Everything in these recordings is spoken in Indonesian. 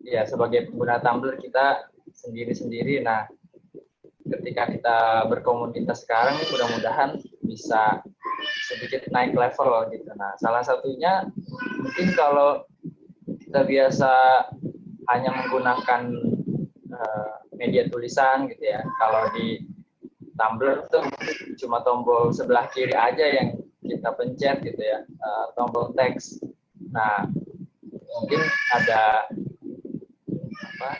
ya sebagai pengguna Tumblr kita sendiri-sendiri. Nah, ketika kita berkomunitas sekarang, mudah-mudahan bisa sedikit naik level gitu. Nah, salah satunya mungkin kalau kita biasa hanya menggunakan media tulisan gitu ya. Kalau di Tumblr tuh cuma tombol sebelah kiri aja yang kita pencet gitu ya, tombol teks. Nah, mungkin ada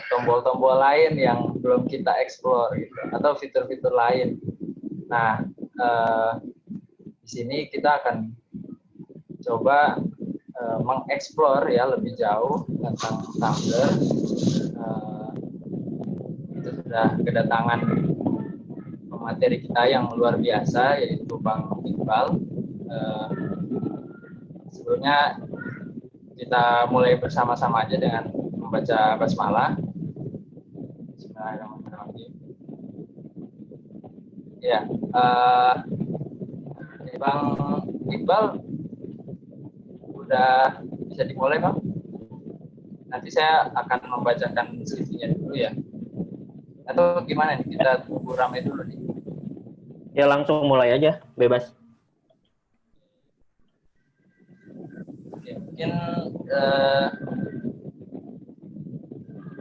tombol-tombol lain yang belum kita explore gitu, atau fitur-fitur lain. Nah, di sini kita akan coba mengeksplor ya lebih jauh tentang Tumblr. Itu sudah kedatangan pemateri kita yang luar biasa, yaitu Bang Iqbal. Sebelumnya kita mulai bersama-sama aja dengan membaca basmalah. Bismillahirrahmanirrahim. Ya, Bang Iqbal udah bisa dimulai, Bang? Nanti saya akan membacakan skripsinya dulu ya. Atau gimana nih? Kita tunggu ramai dulu nih. Ya langsung mulai aja, bebas. Oke, mungkin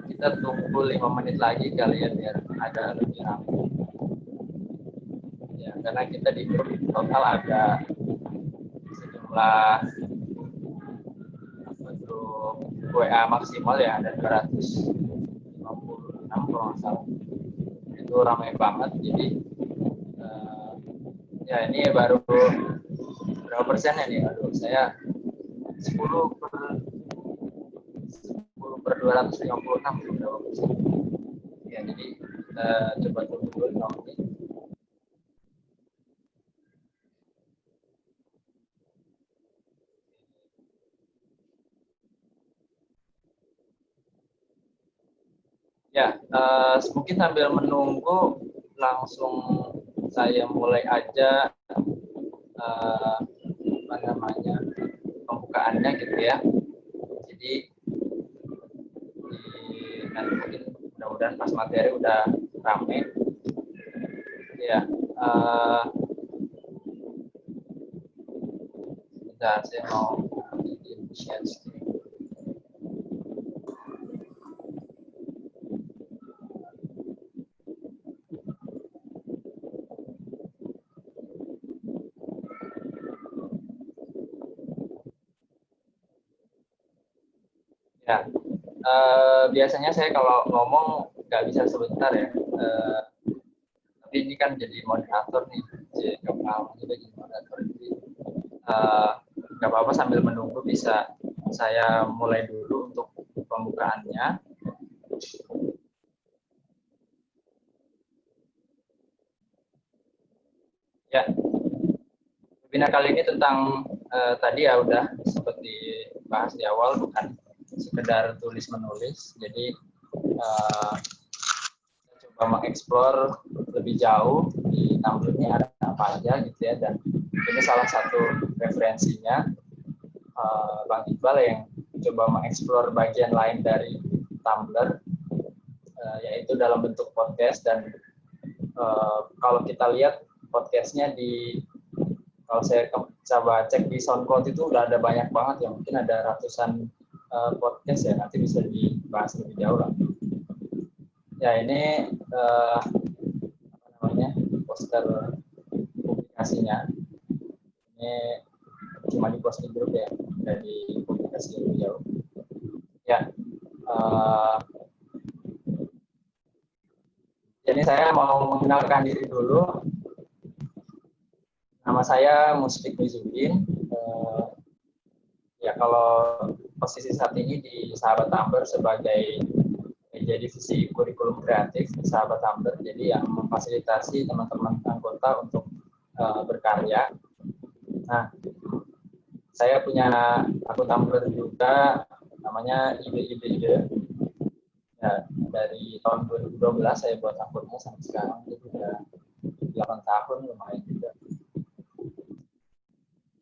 kita tunggu 5 menit lagi kali ya biar ada lebih ramai. Ya, karena kita di grup total ada sejumlah grup WA maksimal ya, ada 256 kalau nggak salah. Itu ramai banget, jadi ya ini baru berapa persen ya nih? Aduh, saya 10 per 256 berapa persen? Ya, jadi coba tunggu dulu nanti. Ya, mungkin sambil menunggu langsung saya mulai aja apa namanya pembukaannya gitu ya. Jadi nanti mungkin mudah-mudahan pas materi udah rame. Ya, bentar saya mau bikin share screen. Ya, biasanya saya kalau ngomong nggak bisa sebentar ya, tapi ini kan jadi moderator nih, jadi kamu juga jadi moderator, jadi nggak apa-apa sambil menunggu bisa saya mulai dulu untuk pembukaannya. Ya, webinar kali ini tentang tadi ya udah seperti bahas di awal, bukan sekedar tulis menulis. Jadi coba mengeksplor lebih jauh di Tumblr ini ada apa aja gitu ya, dan ini salah satu referensinya Bang Iqbal yang coba mengeksplor bagian lain dari Tumblr, yaitu dalam bentuk podcast. Dan kalau kita lihat podcastnya kalau saya coba cek di SoundCloud itu udah ada banyak banget ya, mungkin ada ratusan podcast ya, nanti bisa dibahas lebih jauh lah. Ya, ini apa namanya poster publikasinya. Ini cuma di post di grup ya, dari publikasi lebih jauh. Ya, jadi saya mau mengenalkan diri dulu. Nama saya Musfik Mizuddin. Ya, kalau posisi saat ini di Sahabat Tumblr sebagai media divisi kurikulum kreatif di Sahabat Tumblr, jadi yang memfasilitasi teman-teman anggota untuk berkarya. Nah, saya punya akun Tumblr juga, namanya ide-ide. Ya, dari tahun 2012 saya buat akunnya sampai sekarang, itu sudah 8 tahun, lumayan juga.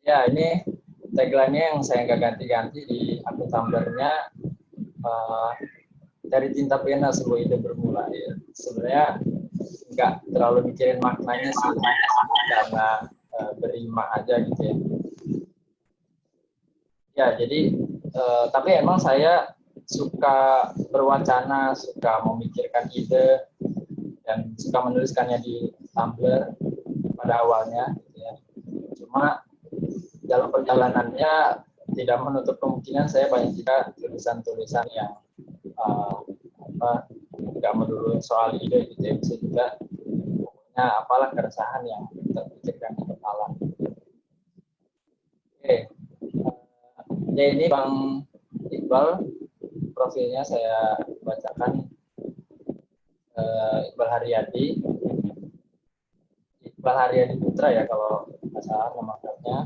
Ya, ini tagline-nya yang saya nggak ganti-ganti di akun Tumblr-nya, dari tinta pena sebuah ide bermula ya. Sebenarnya nggak terlalu mikirin maknanya sih, karena berima aja gitu ya. Ya, jadi tapi emang saya suka berwacana, suka memikirkan ide, dan suka menuliskannya di Tumblr pada awalnya. Gitu ya. Cuma dalam perjalanannya tidak menutup kemungkinan saya banyak juga tulisan-tulisan yang nggak melulu soal ide gitu ya, bisa juga pokoknya apalah keresahan yang terpikirkan di kepala. Oke, ya ini Bang Iqbal, profilnya saya bacakan. Iqbal Haryadi Putra ya kalau nggak salah nama akunnya.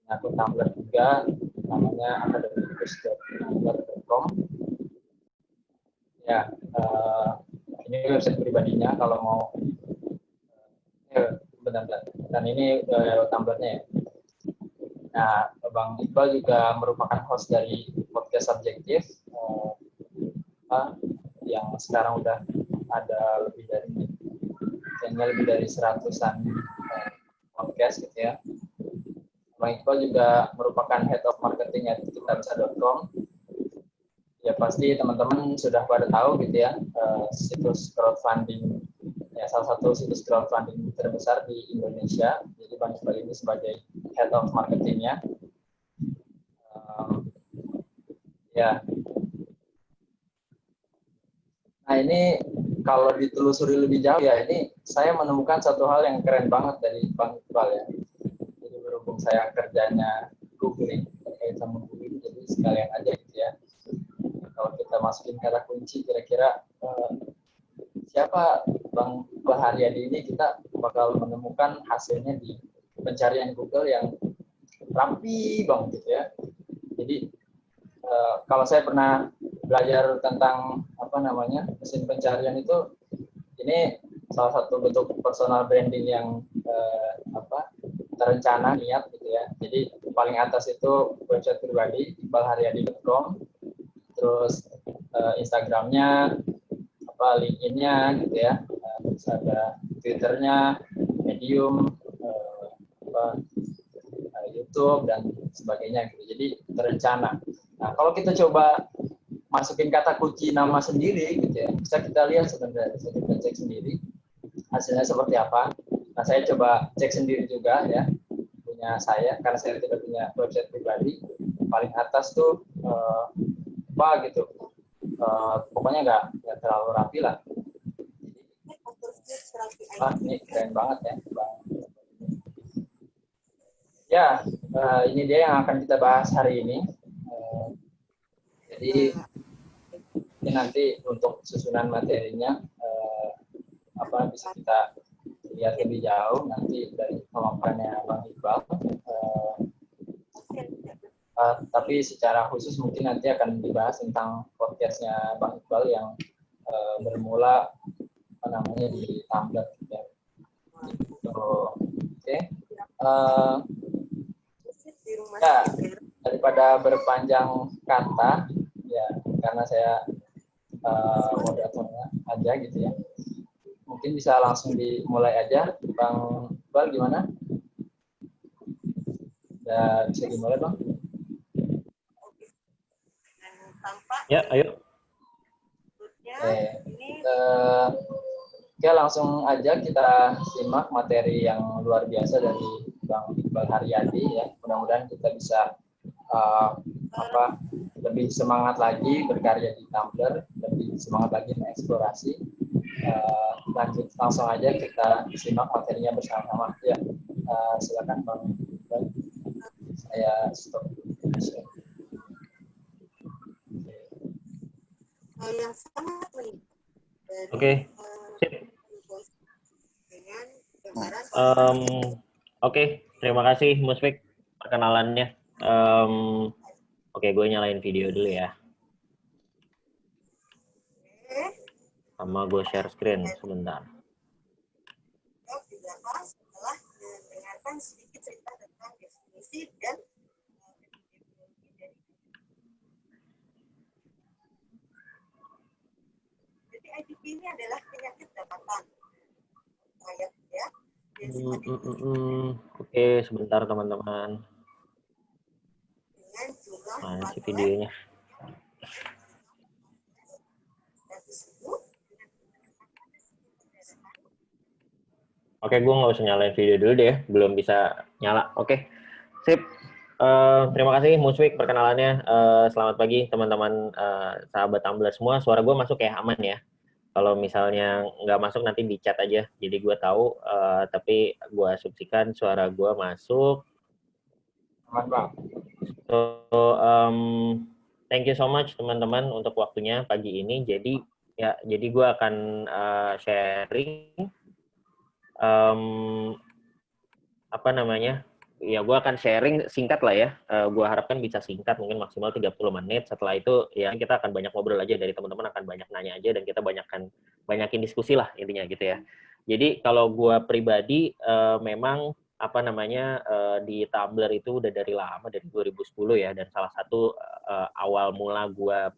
Akun Tumblr juga namanya academicus.tumblr.com. Ya, ini website pribadinya kalau mau. Benar-benar. Dan ini Tumblr-nya ya. Nah, Bang Iqbal juga merupakan host dari podcast Subjektif yang sekarang udah ada lebih dari 100-an podcast gitu ya. Bang Iqbal juga merupakan Head of Marketing at kitabisa.com. Ya pasti teman-teman sudah pada tahu gitu ya, situs crowdfunding, ya salah satu situs crowdfunding terbesar di Indonesia. Jadi Bang Iqbal ini sebagai Head of Marketingnya. Ya. Nah ini kalau ditelusuri lebih jauh ya, ini saya menemukan satu hal yang keren banget dari Bang Iqbal ya. Jadi berhubung saya kerjanya googling terkait sama googling, jadi sekalian aja gitu ya. Kalau kita masukin kata kunci kira-kira siapa Bang Iqbal Haryadi ini, kita bakal menemukan hasilnya di pencarian Google yang rapi banget gitu ya. Jadi kalau saya pernah belajar tentang mesin pencarian itu, ini salah satu bentuk personal branding yang terencana, niat gitu ya. Jadi paling atas itu website pribadi iqbalharyadi.com, terus Instagramnya, LinkedIn-nya gitu ya, terus ada Twitter-nya, Medium, YouTube dan sebagainya gitu. Jadi terencana. Nah, kalau kita coba masukin kata kunci nama sendiri gitu ya, bisa kita lihat sebenarnya, bisa kita cek sendiri hasilnya seperti apa. Nah, saya coba cek sendiri juga ya, punya saya, karena saya tidak punya website pribadi. Paling atas tuh gitu, pokoknya nggak terlalu rapi lah. Ini keren banget ya, Bang. Ya, ini dia yang akan kita bahas hari ini. Jadi ini nanti untuk susunan materinya bisa kita lihat lebih jauh nanti dari pemaparannya Bang Iqbal. Tapi secara khusus mungkin nanti akan dibahas tentang podcastnya Bang Iqbal yang bermula di Tumblr. Ya. Oke. Ya, daripada berpanjang kata, ya karena saya moderatornya aja gitu ya. Mungkin bisa langsung dimulai aja, Bang Iqbal gimana? Ya, bisa dimulai, Bang. Ya, ayo. Oke, langsung aja kita simak materi yang luar biasa dari Bang Iqbal Haryadi ya. Mudah-mudahan kita bisa lebih semangat lagi berkarya di Tumblr, lebih semangat lagi mengeksplorasi. Lanjut langsung aja kita simak materinya bersama-sama ya. Silakan Bang Iqbal. Saya stop. Yang sangat menarik. Oke. Oke, terima kasih Musfik perkenalannya. Oke, gue nyalain video dulu ya. Sama gue share screen sebentar. Setelah mendengarkan sedikit cerita tentang definisi dan HPV ini adalah penyakit dapatan. Kayak ya. Oke, sebentar teman-teman. Dengan jumlah Mana sih platelet videonya? Oke, gue nggak usah nyalain video dulu deh, belum bisa nyala. Oke, sip. Terima kasih Muswik perkenalannya. Selamat pagi teman-teman sahabat Tumblr semua. Suara gue masuk ya, aman ya? Kalau misalnya nggak masuk nanti di chat aja. Jadi gue tahu, tapi gue asumsikan suara gue masuk. Aman, Bang. So, thank you so much teman-teman untuk waktunya pagi ini. Jadi gue akan sharing apa namanya? Ya, gue akan sharing singkat lah ya. Gue harapkan bisa singkat, mungkin maksimal 30 menit. Setelah itu ya kita akan banyak ngobrol aja, dari teman-teman akan banyak nanya aja dan kita banyakin diskusi lah intinya gitu ya. Jadi kalau gue pribadi memang apa namanya di Tumblr itu udah dari lama, dari 2010 ya, dan salah satu awal mula gue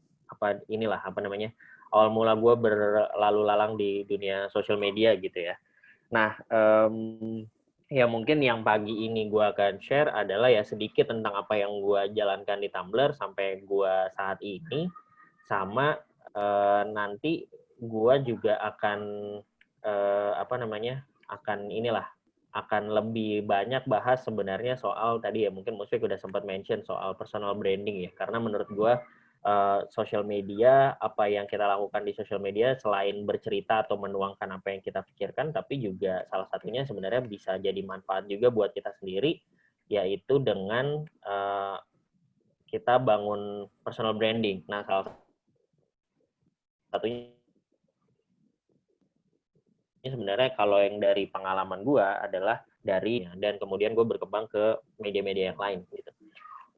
awal mula gue berlalu lalang di dunia sosial media gitu ya. Nah, ya mungkin yang pagi ini gue akan share adalah ya sedikit tentang apa yang gue jalankan di Tumblr sampai gue saat ini, sama nanti gue juga akan akan lebih banyak bahas sebenarnya soal tadi ya, mungkin Musfik udah sempat mention soal personal branding ya, karena menurut gue sosial media, apa yang kita lakukan di sosial media selain bercerita atau menuangkan apa yang kita pikirkan, tapi juga salah satunya sebenarnya bisa jadi manfaat juga buat kita sendiri, yaitu dengan kita bangun personal branding. Nah, salah satunya sebenarnya kalau yang dari pengalaman gue adalah dan kemudian gue berkembang ke media-media yang lain gitu.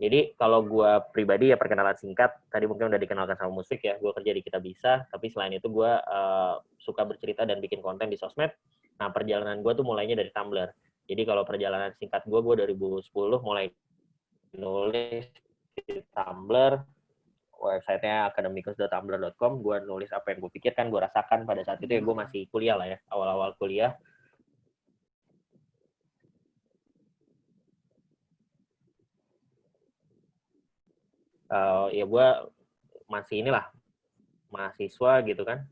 Jadi kalau gue pribadi ya perkenalan singkat, tadi mungkin udah dikenalkan sama Musik ya, gue kerja di Kitabisa, tapi selain itu gue suka bercerita dan bikin konten di sosmed. Nah, perjalanan gue tuh mulainya dari Tumblr. Jadi kalau perjalanan singkat gue 2010 mulai nulis di Tumblr, websitenya academicus.tumblr.com, gue nulis apa yang gue pikirkan, gue rasakan pada saat itu ya, gue masih kuliah lah ya, awal-awal kuliah. Ya gue masih mahasiswa gitu kan,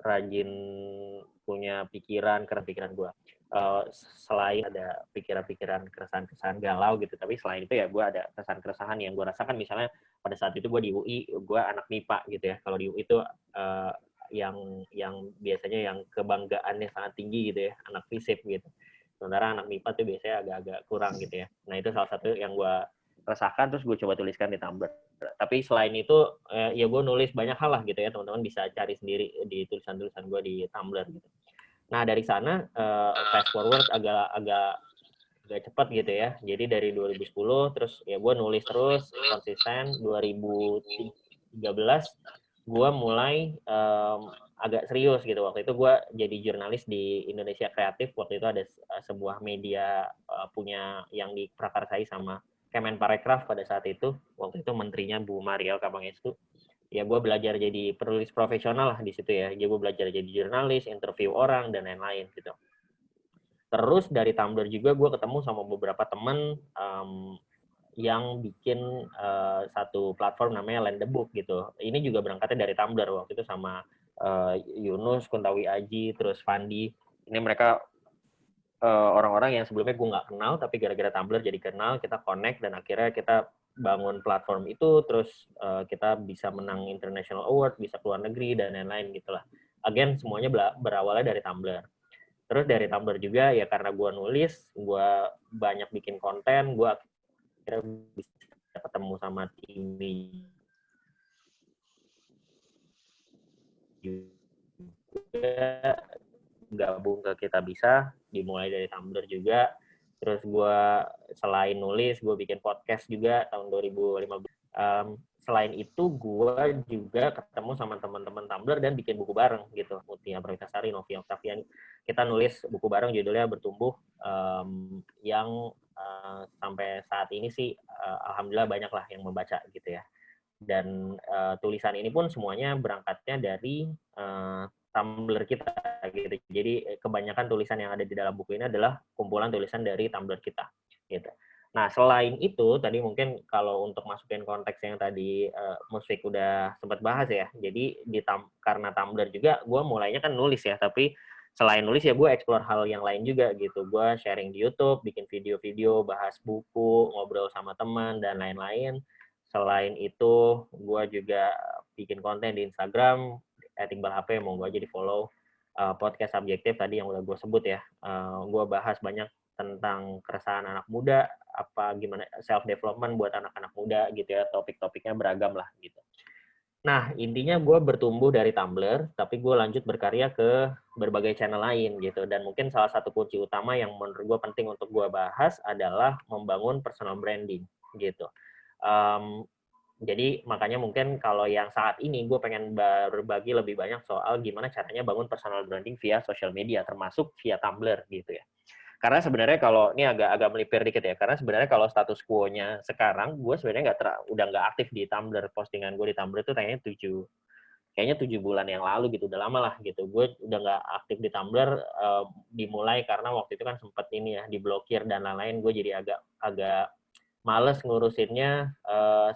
rajin punya pikiran gue. Selain ada pikiran-pikiran keresahan-keresahan galau gitu, tapi selain itu ya gue ada keresahan-keresahan yang gue rasakan. Misalnya pada saat itu gue di UI, gue anak MIPA gitu ya. Kalau di UI itu yang biasanya yang kebanggaannya sangat tinggi gitu ya, anak FISIP gitu. Sementara anak MIPA tuh biasanya agak-agak kurang gitu ya. Nah itu salah satu yang gue rasakan, terus gue coba tuliskan di Tumblr. Tapi selain itu ya gue nulis banyak hal lah gitu ya, teman-teman bisa cari sendiri di tulisan-tulisan gue di Tumblr gitu. Nah dari sana fast forward agak cepat gitu ya. Jadi dari 2010 terus ya gue nulis terus konsisten. 2013 gue mulai agak serius gitu. Waktu itu gue jadi jurnalis di Indonesia Kreatif. Waktu itu ada sebuah media punya yang diprakarsai sama Kemenparekraf pada saat itu. Waktu itu menterinya Bu Mariel Kapangestu. Ya gue belajar jadi penulis profesional lah di situ ya. Gue belajar jadi jurnalis, interview orang dan lain-lain gitu. Terus dari Tumblr juga gue ketemu sama beberapa teman yang bikin satu platform namanya Lend the Book gitu. Ini juga berangkatnya dari Tumblr waktu itu sama Yunus, Kuntawi Aji, terus Fandi. Ini mereka orang-orang yang sebelumnya gue nggak kenal, tapi gara-gara Tumblr jadi kenal, kita connect, dan akhirnya kita bangun platform itu, terus kita bisa menang International Award, bisa keluar negeri, dan lain-lain gitulah. Again, semuanya berawalnya dari Tumblr. Terus dari Tumblr juga, ya karena gue nulis, gue banyak bikin konten, gue akhirnya bisa ketemu sama tim juga, gabung ke Kitabisa, dimulai dari Tumblr juga. Terus gue selain nulis, gue bikin podcast juga tahun 2015. Selain itu gue juga ketemu sama teman-teman Tumblr dan bikin buku bareng gitu. Mutia Pravitasari, Novi Octavian. Kita nulis buku bareng judulnya Bertumbuh, yang sampai saat ini sih alhamdulillah banyak lah yang membaca gitu ya. Dan tulisan ini pun semuanya berangkatnya dari Tumblr kita gitu. Jadi kebanyakan tulisan yang ada di dalam buku ini adalah kumpulan tulisan dari Tumblr kita gitu. Nah, selain itu tadi mungkin kalau untuk masukin konteks yang tadi Musfik udah sempat bahas ya. Jadi karena Tumblr juga gue mulainya kan nulis ya, tapi selain nulis ya gue explore hal yang lain juga gitu. Gue sharing di YouTube, bikin video-video, bahas buku, ngobrol sama teman dan lain-lain. Selain itu, gue juga bikin konten di Instagram, @iqbalhp, mau gue aja di follow. Podcast subjektif tadi yang udah gue sebut ya. Gue bahas banyak tentang keresahan anak muda, apa gimana self development buat anak-anak muda gitu ya. Topik-topiknya beragam lah gitu. Nah, intinya gue bertumbuh dari Tumblr, tapi gue lanjut berkarya ke berbagai channel lain gitu. Dan mungkin salah satu kunci utama yang menurut gue penting untuk gue bahas adalah membangun personal branding gitu. Jadi makanya mungkin kalau yang saat ini gue pengen berbagi lebih banyak soal gimana caranya bangun personal branding via social media, termasuk via Tumblr gitu ya. Karena sebenarnya kalau ini agak melipir dikit ya, karena sebenarnya kalau status quo-nya sekarang, gue sebenarnya udah nggak aktif di Tumblr. Postingan gue di Tumblr itu kayaknya 7 bulan yang lalu gitu, udah lama lah gitu. Gue udah nggak aktif di Tumblr, dimulai karena waktu itu kan sempat ini ya, diblokir dan lain-lain. Gue jadi agak males ngurusinnya,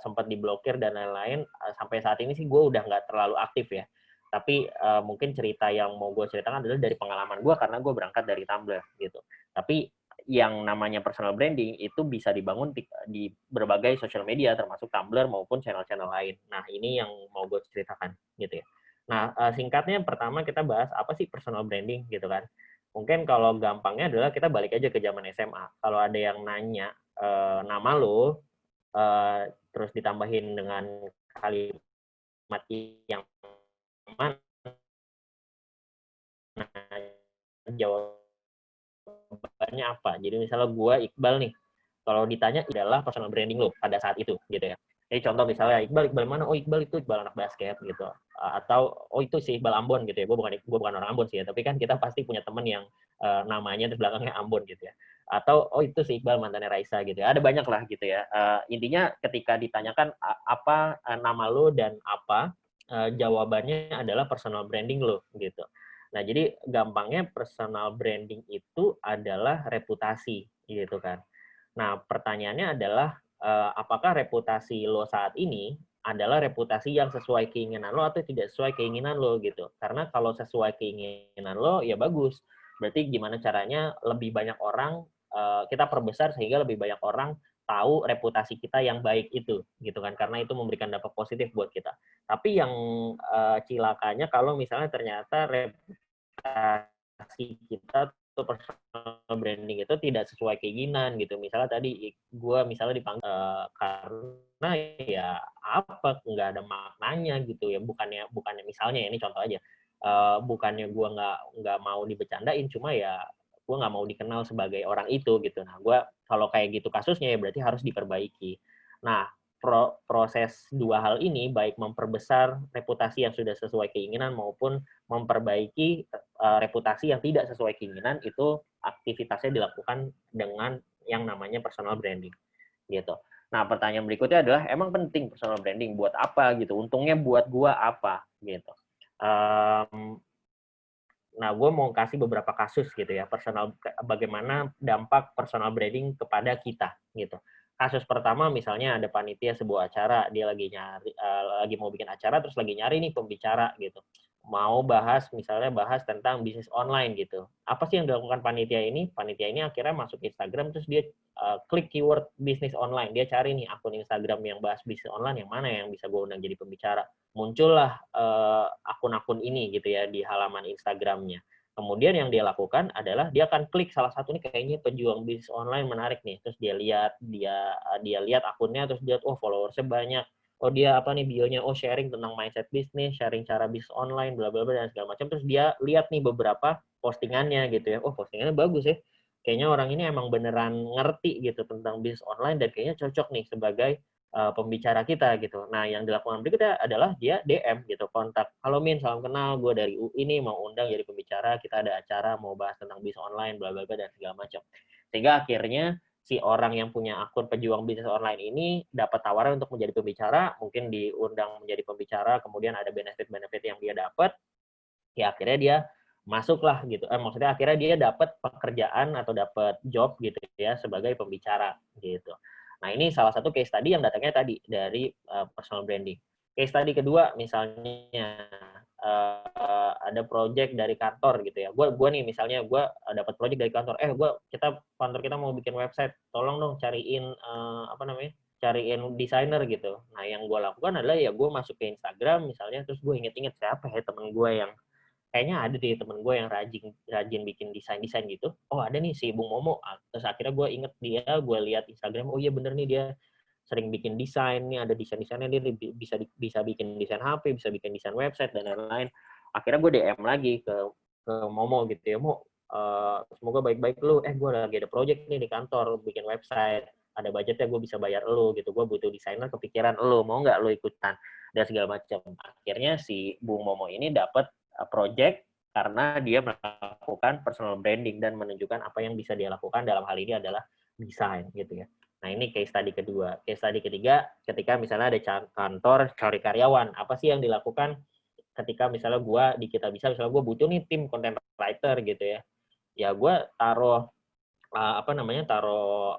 sempat diblokir dan lain-lain. Sampai saat ini sih gue udah nggak terlalu aktif ya. Tapi mungkin cerita yang mau gue ceritakan adalah dari pengalaman gue karena gue berangkat dari Tumblr gitu. Tapi yang namanya personal branding itu bisa dibangun di berbagai social media termasuk Tumblr maupun channel-channel lain. Nah, ini yang mau gue ceritakan gitu ya. Nah, singkatnya pertama kita bahas apa sih personal branding gitu kan. Mungkin kalau gampangnya adalah kita balik aja ke zaman SMA. Kalau ada yang nanya nama lo, terus ditambahin dengan kalimat yang mana, jawabannya apa. Jadi misalnya gue Iqbal nih, kalau ditanya adalah personal branding lo pada saat itu gitu ya. Jadi contoh misalnya Iqbal mana? Oh Iqbal itu Iqbal anak basket gitu. Atau oh itu sih Iqbal Ambon gitu ya. Gue bukan orang Ambon sih ya, tapi kan kita pasti punya teman yang namanya di belakangnya Ambon gitu ya. Atau oh itu sih Iqbal mantannya Raisa gitu ya. Ada banyak lah gitu ya. Intinya ketika ditanyakan apa nama lo dan apa, jawabannya adalah personal branding lo gitu. Nah, jadi gampangnya personal branding itu adalah reputasi gitu kan. Nah, pertanyaannya adalah apakah reputasi lo saat ini adalah reputasi yang sesuai keinginan lo atau tidak sesuai keinginan lo gitu. Karena kalau sesuai keinginan lo ya bagus. Berarti gimana caranya lebih banyak orang kita perbesar sehingga lebih banyak orang tahu reputasi kita yang baik itu gitu kan. Karena itu memberikan dampak positif buat kita. Tapi yang cilakanya kalau misalnya ternyata reputasi kita atau personal branding itu tidak sesuai keinginan gitu. Misalnya tadi gue misalnya dipanggil karena ya apa nggak ada maknanya gitu ya. Bukannya misalnya ini contoh aja. Bukannya gue nggak mau dibecandain, cuma ya gue nggak mau dikenal sebagai orang itu gitu. Nah gue kalau kayak gitu kasusnya ya berarti harus diperbaiki. Nah proses dua hal ini baik memperbesar reputasi yang sudah sesuai keinginan maupun memperbaiki reputasi yang tidak sesuai keinginan itu aktivitasnya dilakukan dengan yang namanya personal branding gitu. Nah, pertanyaan berikutnya adalah emang penting personal branding buat apa gitu? Untungnya buat gua apa gitu. Nah, gue mau kasih beberapa kasus gitu ya, bagaimana dampak personal branding kepada kita gitu. Kasus pertama misalnya ada panitia sebuah acara, dia lagi mau bikin acara terus lagi nyari nih pembicara gitu. Mau misalnya bahas tentang bisnis online gitu. Apa sih yang dilakukan panitia ini? Panitia ini akhirnya masuk Instagram terus dia klik keyword bisnis online. Dia cari nih akun Instagram yang bahas bisnis online yang mana yang bisa gue undang jadi pembicara. Muncullah akun-akun ini gitu ya di halaman Instagramnya. Kemudian yang dia lakukan adalah dia akan klik salah satu nih kayaknya pejuang bisnis online menarik nih. Terus dia lihat akunnya terus dia oh followersnya banyak. Oh dia apa nih bionya, oh sharing tentang mindset bisnis, sharing cara bisnis online, bla bla bla dan segala macam. Terus dia lihat nih beberapa postingannya gitu ya. Oh postingannya bagus ya. Kayaknya orang ini emang beneran ngerti gitu tentang bisnis online dan kayaknya cocok nih sebagai pembicara kita gitu. Nah, yang dilakukan berikutnya adalah dia DM gitu, kontak. Halo Min, salam kenal, gue dari UI nih mau undang jadi pembicara, kita ada acara mau bahas tentang bisnis online, bla bla bla dan segala macam. Sehingga akhirnya si orang yang punya akun pejuang bisnis online ini dapat tawaran untuk menjadi pembicara, mungkin diundang menjadi pembicara, kemudian ada benefit-benefit yang dia dapat, ya akhirnya dia masuklah gitu. Maksudnya akhirnya dia dapat pekerjaan atau dapat job gitu ya sebagai pembicara gitu. Nah, ini salah satu case study yang datangnya tadi dari personal branding. Case study kedua misalnya ada project dari kantor gitu ya. Gue nih misalnya gue dapat project dari kantor. Kantor kita mau bikin website. Tolong dong cariin cariin desainer gitu. Nah, yang gue lakukan adalah ya gue masuk ke Instagram misalnya, terus gue inget-inget siapa ya temen gue yang kayaknya ada deh temen gue yang rajin bikin desain gitu. Oh, ada nih si Bung Momo. Terus akhirnya gue inget dia, gue lihat Instagram, oh iya bener nih dia sering bikin desain nih, ada desain-desainnya, dia bisa bikin desain HP, bisa bikin desain website dan lain-lain. Akhirnya gue DM lagi ke Momo gitu ya, Mo, semoga baik-baik lu. Gue lagi ada project nih di kantor, bikin website, ada budgetnya, gue bisa bayar lu gitu, gue butuh desainer, kepikiran lu, mau nggak lu ikutan dan segala macam. Akhirnya si Bung Momo ini dapat project karena dia melakukan personal branding dan menunjukkan apa yang bisa dia lakukan, dalam hal ini adalah desain gitu ya. Nah, ini case study kedua. Case study ketiga, ketika misalnya ada kantor cari karyawan, apa sih yang dilakukan ketika misalnya gue di Kitabisa, misalnya gue butuh nih tim content writer gitu ya. Ya gue taruh taruh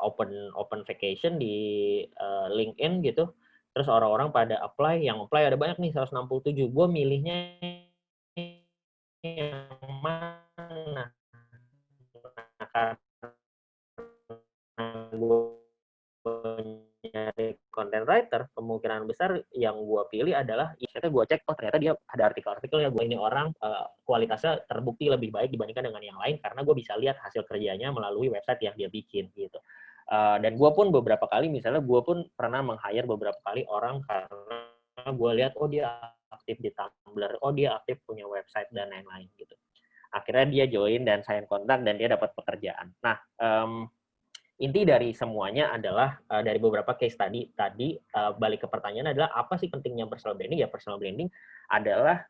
open vacation di LinkedIn gitu. Terus orang-orang pada apply, yang apply ada banyak nih 167. Gue milihnya yang mana? Nah, karena gue nyari content writer, kemungkinan besar yang gue pilih adalah, ternyata gue cek, oh ternyata dia ada artikel-artikelnya, gue ini orang kualitasnya terbukti lebih baik dibandingkan dengan yang lain, karena gue bisa lihat hasil kerjanya melalui website yang dia bikin gitu. Dan gue pun beberapa kali, misalnya gue pun pernah meng-hire beberapa kali orang karena gue lihat, oh dia aktif di Tumblr, oh dia aktif punya website dan lain-lain gitu. Akhirnya dia join dan sign kontak dan dia dapat pekerjaan. Nah, inti dari semuanya adalah dari beberapa case tadi balik ke pertanyaan adalah apa sih pentingnya personal branding? Ya, personal branding adalah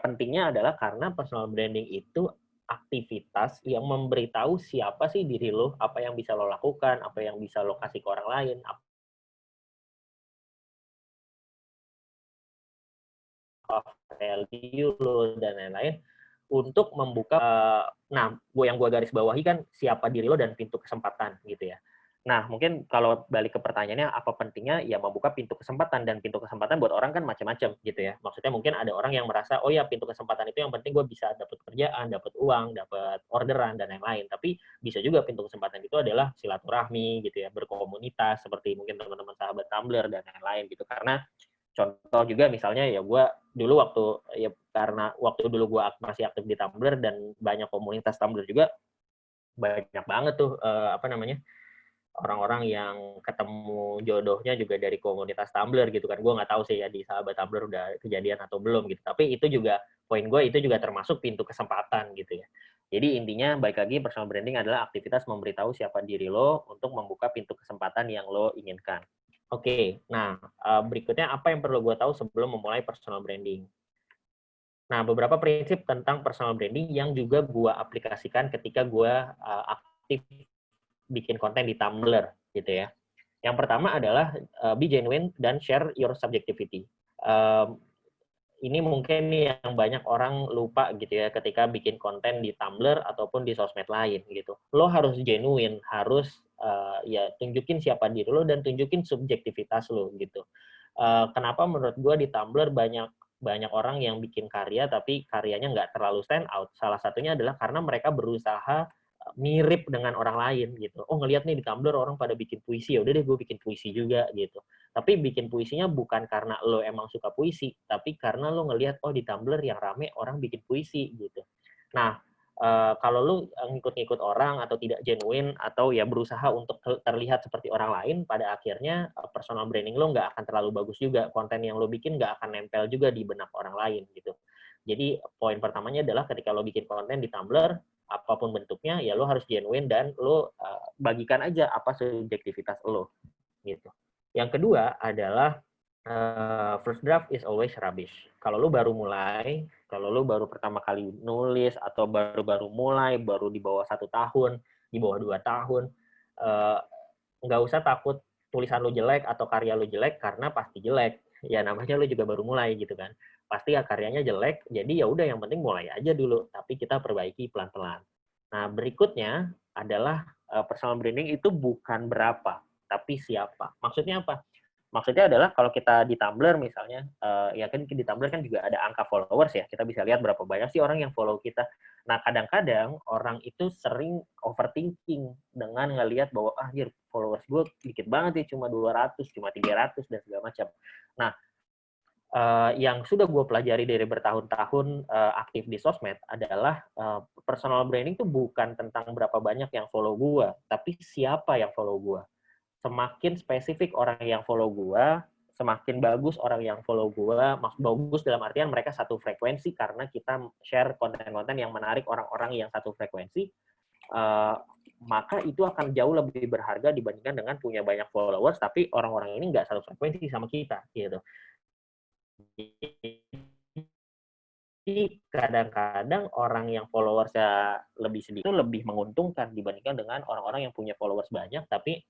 pentingnya adalah karena personal branding itu aktivitas yang memberitahu siapa sih diri lo, apa yang bisa lo lakukan, apa yang bisa lo kasih ke orang lain, apa value lo dan lain-lain, untuk membuka, yang gue garis bawahi kan siapa diri lo dan pintu kesempatan gitu ya. Nah, mungkin kalau balik ke pertanyaannya, apa pentingnya? Ya membuka pintu kesempatan, dan pintu kesempatan buat orang kan macam-macam gitu ya. Maksudnya mungkin ada orang yang merasa, oh ya pintu kesempatan itu yang penting gue bisa dapat kerjaan, dapat uang, dapat orderan, dan lain-lain. Tapi bisa juga pintu kesempatan itu adalah silaturahmi gitu ya, berkomunitas, seperti mungkin teman-teman sahabat Tumblr dan lain-lain gitu. Karena contoh juga misalnya ya gue dulu karena waktu dulu gue masih aktif di Tumblr dan banyak komunitas Tumblr juga, banyak banget tuh orang-orang yang ketemu jodohnya juga dari komunitas Tumblr gitu kan. Gue nggak tahu sih ya di sahabat Tumblr udah kejadian atau belum gitu, tapi itu juga poin gue, itu juga termasuk pintu kesempatan gitu ya. Jadi intinya balik lagi, personal branding adalah aktivitas memberitahu siapa diri lo untuk membuka pintu kesempatan yang lo inginkan. Oke, nah berikutnya apa yang perlu gue tahu sebelum memulai personal branding? Nah, beberapa prinsip tentang personal branding yang juga gue aplikasikan ketika gue aktif bikin konten di Tumblr gitu ya. Yang pertama adalah be genuine dan share your subjectivity. Ini mungkin yang banyak orang lupa gitu ya ketika bikin konten di Tumblr ataupun di sosmed lain gitu. Lo harus genuine, harus tunjukin siapa diri lo dan tunjukin subjektivitas lo gitu. Kenapa menurut gue di Tumblr banyak orang yang bikin karya tapi karyanya nggak terlalu stand out? Salah satunya adalah karena mereka berusaha mirip dengan orang lain gitu. Oh, ngelihat nih di Tumblr orang pada bikin puisi, ya udah deh gue bikin puisi juga gitu. Tapi bikin puisinya bukan karena lo emang suka puisi, tapi karena lo ngelihat, oh di Tumblr yang rame orang bikin puisi gitu. Nah, kalau lo ngikut-ngikut orang atau tidak genuine atau ya berusaha untuk terlihat seperti orang lain, pada akhirnya personal branding lo nggak akan terlalu bagus juga. Konten yang lo bikin nggak akan nempel juga di benak orang lain gitu. Jadi poin pertamanya adalah ketika lo bikin konten di Tumblr, apapun bentuknya, ya lo harus genuine dan lo bagikan aja apa subjektivitas lo gitu. Yang kedua adalah first draft is always rubbish. Kalau lo baru mulai, kalau lo baru pertama kali nulis atau baru mulai, baru di bawah 1 tahun, di bawah 2 tahun, nggak usah takut tulisan lu jelek atau karya lu jelek, karena pasti jelek. Ya namanya lu juga baru mulai gitu kan. Pasti ya karyanya jelek, jadi ya udah yang penting mulai aja dulu, tapi kita perbaiki pelan-pelan. Nah, berikutnya adalah personal branding itu bukan berapa, tapi siapa. Maksudnya apa? Maksudnya adalah kalau kita di Tumblr misalnya, ya kan di Tumblr kan juga ada angka followers ya, kita bisa lihat berapa banyak sih orang yang follow kita. Nah, kadang-kadang orang itu sering overthinking dengan ngelihat bahwa, anjir, followers gue dikit banget ya, cuma 200, cuma 300, dan segala macam. Nah, yang sudah gue pelajari dari bertahun-tahun aktif di sosmed adalah personal branding itu bukan tentang berapa banyak yang follow gue, tapi siapa yang follow gue. Semakin spesifik orang yang follow gue, semakin bagus orang yang follow gue. Bagus dalam artian mereka satu frekuensi karena kita share konten-konten yang menarik orang-orang yang satu frekuensi, maka itu akan jauh lebih berharga dibandingkan dengan punya banyak followers tapi orang-orang ini nggak satu frekuensi sama kita gitu. Jadi kadang-kadang orang yang followersnya lebih sedikit itu lebih menguntungkan dibandingkan dengan orang-orang yang punya followers banyak tapi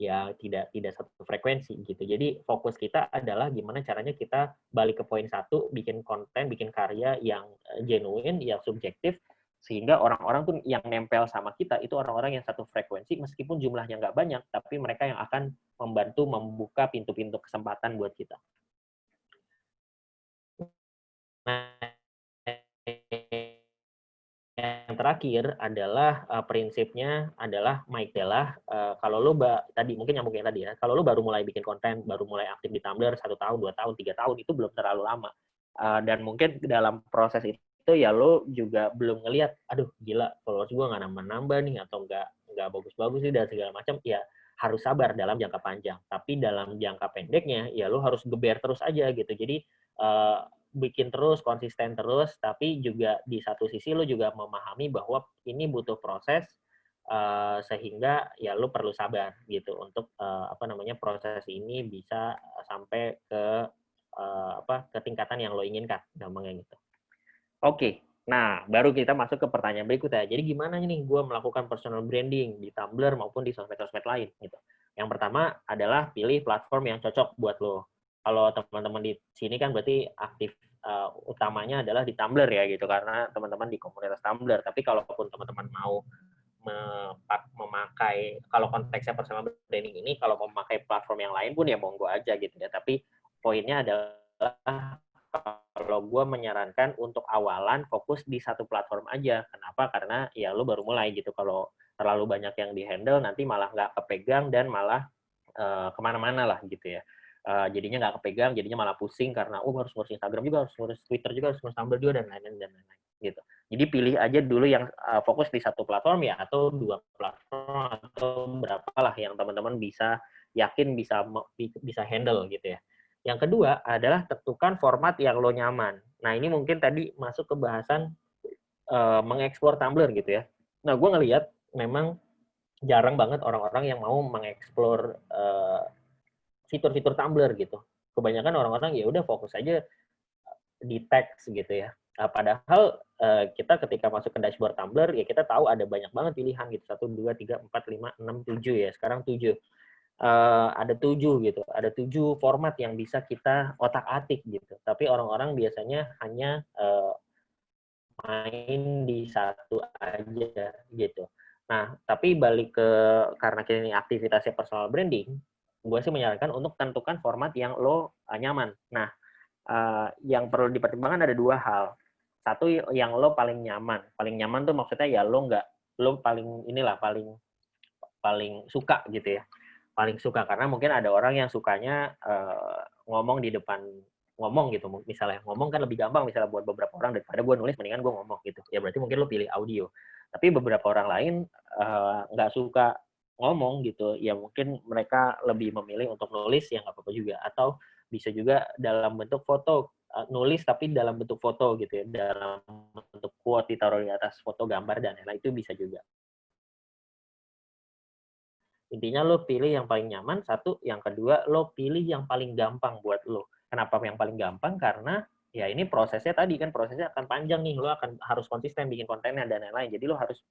ya tidak satu frekuensi gitu. Jadi fokus kita adalah gimana caranya kita balik ke poin satu, bikin konten, bikin karya yang genuine, yang subjektif, sehingga orang-orang pun yang nempel sama kita itu orang-orang yang satu frekuensi, meskipun jumlahnya nggak banyak, tapi mereka yang akan membantu membuka pintu-pintu kesempatan buat kita. Nah, yang terakhir adalah prinsipnya adalah Mike Della. Kalau lo tadi mungkin nyambungin tadi ya, kalau lo baru mulai bikin konten, baru mulai aktif di Tumblr 1 tahun, 2 tahun, 3 tahun itu belum terlalu lama. Dan mungkin dalam proses itu ya lo juga belum ngelihat, aduh gila followers gue nggak nambah-nambah nih atau nggak bagus-bagus nih dan segala macam. Ya harus sabar dalam jangka panjang. Tapi dalam jangka pendeknya ya lo harus geber terus aja gitu. Jadi bikin terus, konsisten terus, tapi juga di satu sisi lo juga memahami bahwa ini butuh proses, sehingga ya lo perlu sabar gitu untuk proses ini bisa sampai ke ke tingkatan yang lo inginkan, gampangnya gitu. Oke, nah baru kita masuk ke pertanyaan berikutnya. Jadi gimana nih gue melakukan personal branding di Tumblr maupun di sosmed-sosmed lain gitu. Yang pertama adalah pilih platform yang cocok buat lo. Kalau teman-teman di sini kan berarti aktif utamanya adalah di Tumblr ya gitu, karena teman-teman di komunitas Tumblr. Tapi kalaupun teman-teman mau memakai, kalau konteksnya personal branding ini, kalau mau memakai platform yang lain pun ya monggo aja gitu ya. Tapi poinnya adalah kalau gue menyarankan untuk awalan fokus di satu platform aja. Kenapa? Karena ya lo baru mulai gitu. Kalau terlalu banyak yang di-handle nanti malah nggak kepegang dan malah kemana-mana lah gitu ya. Jadinya nggak kepegang, jadinya malah pusing karena harus ngurus Instagram juga, harus ngurus Twitter juga, harus ngurus Tumblr juga, dan lain-lain gitu. Jadi pilih aja dulu yang fokus di satu platform ya, atau 2 platform, atau berapa lah yang teman-teman bisa yakin bisa handle gitu ya. Yang kedua adalah tentukan format yang lo nyaman. Nah ini mungkin tadi masuk ke bahasan mengeksplor Tumblr gitu ya. Nah gue ngelihat memang jarang banget orang-orang yang mau mengeksplor fitur-fitur Tumblr gitu. Kebanyakan orang-orang ya udah fokus aja di teks gitu ya. Padahal kita ketika masuk ke dashboard Tumblr ya kita tahu ada banyak banget pilihan gitu. 1, 2, 3, 4, 5, 6, 7 ya. Sekarang 7. Ada 7 gitu. Ada 7 format yang bisa kita otak-atik gitu. Tapi orang-orang biasanya hanya main di satu aja gitu. Nah, tapi balik ke, karena ini aktivitasnya personal branding, gue sih menyarankan untuk tentukan format yang lo nyaman. Nah, yang perlu dipertimbangkan ada 2 hal. Satu, yang lo paling nyaman. Paling nyaman tuh maksudnya ya lo paling suka gitu ya. Paling suka, karena mungkin ada orang yang sukanya ngomong di depan, ngomong gitu, misalnya ngomong kan lebih gampang misalnya buat beberapa orang daripada gue nulis, mendingan gue ngomong gitu ya, berarti mungkin lo pilih audio. Tapi beberapa orang lain nggak suka ngomong gitu ya, mungkin mereka lebih memilih untuk nulis, ya nggak apa-apa juga. Atau bisa juga dalam bentuk foto, nulis tapi dalam bentuk foto gitu ya, dalam bentuk quote ditaruh di atas foto, gambar, dan lain-lain, itu bisa juga. Intinya lo pilih yang paling nyaman, satu. Yang kedua, lo pilih yang paling gampang buat lo. Kenapa yang paling gampang? Karena ya ini prosesnya tadi kan, prosesnya akan panjang nih. Lo harus konsisten bikin kontennya dan lain-lain. Jadi lo harus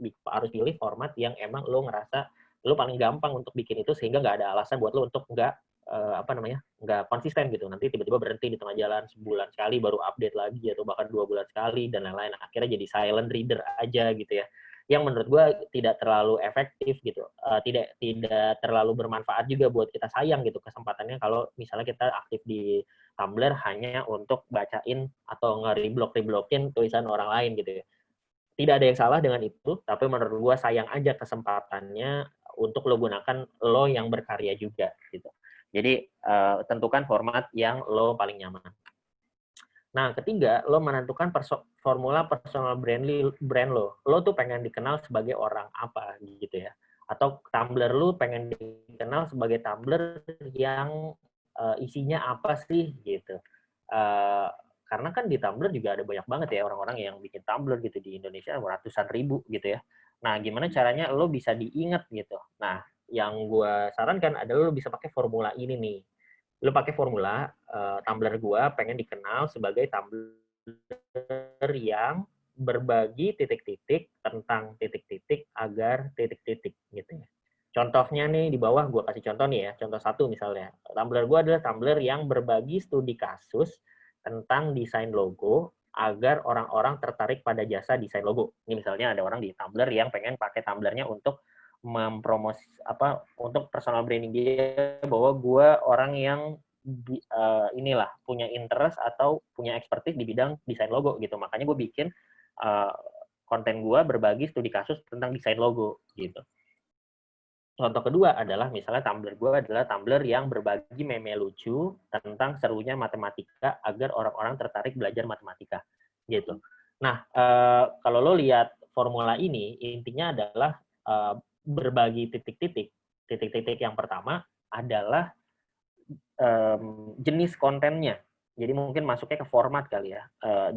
pilih format yang emang lo ngerasa lu paling gampang untuk bikin itu sehingga nggak ada alasan buat lu untuk nggak nggak konsisten gitu. Nanti tiba-tiba berhenti di tengah jalan, sebulan sekali baru update lagi atau bahkan 2 bulan sekali dan lain-lain. Akhirnya jadi silent reader aja gitu ya. Yang menurut gue tidak terlalu efektif gitu, tidak terlalu bermanfaat juga buat kita, sayang gitu kesempatannya kalau misalnya kita aktif di Tumblr hanya untuk bacain atau nge-reblok-reblokin tulisan orang lain gitu ya. Tidak ada yang salah dengan itu, tapi menurut gue sayang aja kesempatannya untuk lo gunakan lo yang berkarya juga gitu. Jadi tentukan format yang lo paling nyaman. Nah, ketiga, lo menentukan formula personal brand lo. Lo tuh pengen dikenal sebagai orang apa gitu ya. Atau Tumblr lo pengen dikenal sebagai Tumblr yang isinya apa sih gitu. Karena kan di Tumblr juga ada banyak banget ya orang-orang yang bikin Tumblr gitu di Indonesia, ratusan ribu gitu ya. Nah, gimana caranya lo bisa diingat gitu. Nah, yang gue sarankan adalah lo bisa pakai formula ini nih. Lo pakai formula Tumblr gue pengen dikenal sebagai Tumblr yang berbagi titik-titik tentang titik-titik agar titik-titik gitu ya. Contohnya nih di bawah gue kasih contoh nih ya. Contoh 1 misalnya. Tumblr gue adalah Tumblr yang berbagi studi kasus tentang desain logo agar orang-orang tertarik pada jasa desain logo. Ini misalnya ada orang di Tumblr yang pengen pakai Tumblr-nya untuk untuk personal branding dia, bahwa gue orang yang inilah punya interest atau punya expertise di bidang desain logo gitu. Makanya gue bikin konten gue berbagi studi kasus tentang desain logo gitu. Contoh kedua adalah misalnya Tumblr gue adalah Tumblr yang berbagi meme lucu tentang serunya matematika agar orang-orang tertarik belajar matematika gitu. Nah, kalau lo lihat formula ini, intinya adalah berbagi titik-titik yang pertama adalah jenis kontennya. Jadi mungkin masuknya ke format kali ya.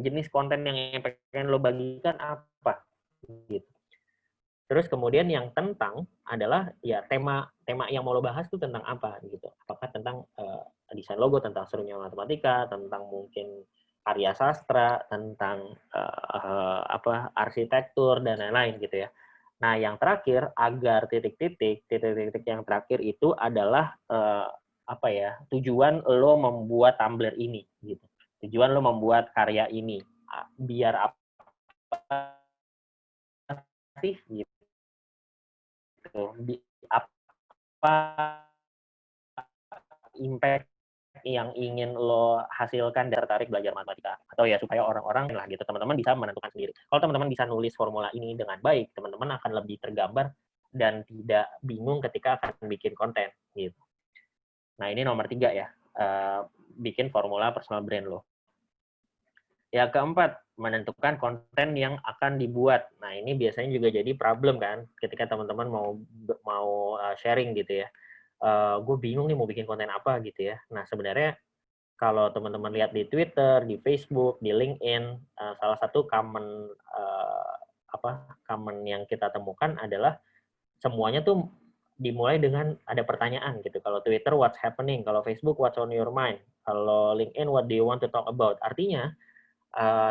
Jenis konten yang pengen lo bagikan apa gitu. Terus kemudian yang tentang adalah ya tema yang mau lo bahas tuh tentang apa gitu. Apakah tentang desain logo, tentang serunya matematika, tentang mungkin karya sastra, tentang arsitektur dan lain-lain gitu ya. Nah, yang terakhir agar titik-titik yang terakhir itu adalah tujuan lo membuat Tumblr ini gitu. Tujuan lo membuat karya ini biar apa sih gitu. Apa impact yang ingin lo hasilkan dan tertarik belajar matematika, atau ya supaya orang-orang lah gitu, teman-teman bisa menentukan sendiri. Kalau teman-teman bisa nulis formula ini dengan baik, teman-teman akan lebih tergambar dan tidak bingung ketika akan bikin konten gitu. Nah, ini nomor 3 ya, bikin formula personal brand lo. Ya, keempat, menentukan konten yang akan dibuat. Nah, ini biasanya juga jadi problem kan ketika teman-teman mau sharing gitu ya. Gue bingung nih mau bikin konten apa gitu ya. Nah, sebenarnya kalau teman-teman lihat di Twitter, di Facebook, di LinkedIn, salah satu common yang kita temukan adalah semuanya tuh dimulai dengan ada pertanyaan gitu. Kalau Twitter, what's happening? Kalau Facebook, what's on your mind? Kalau LinkedIn, what do you want to talk about? Artinya,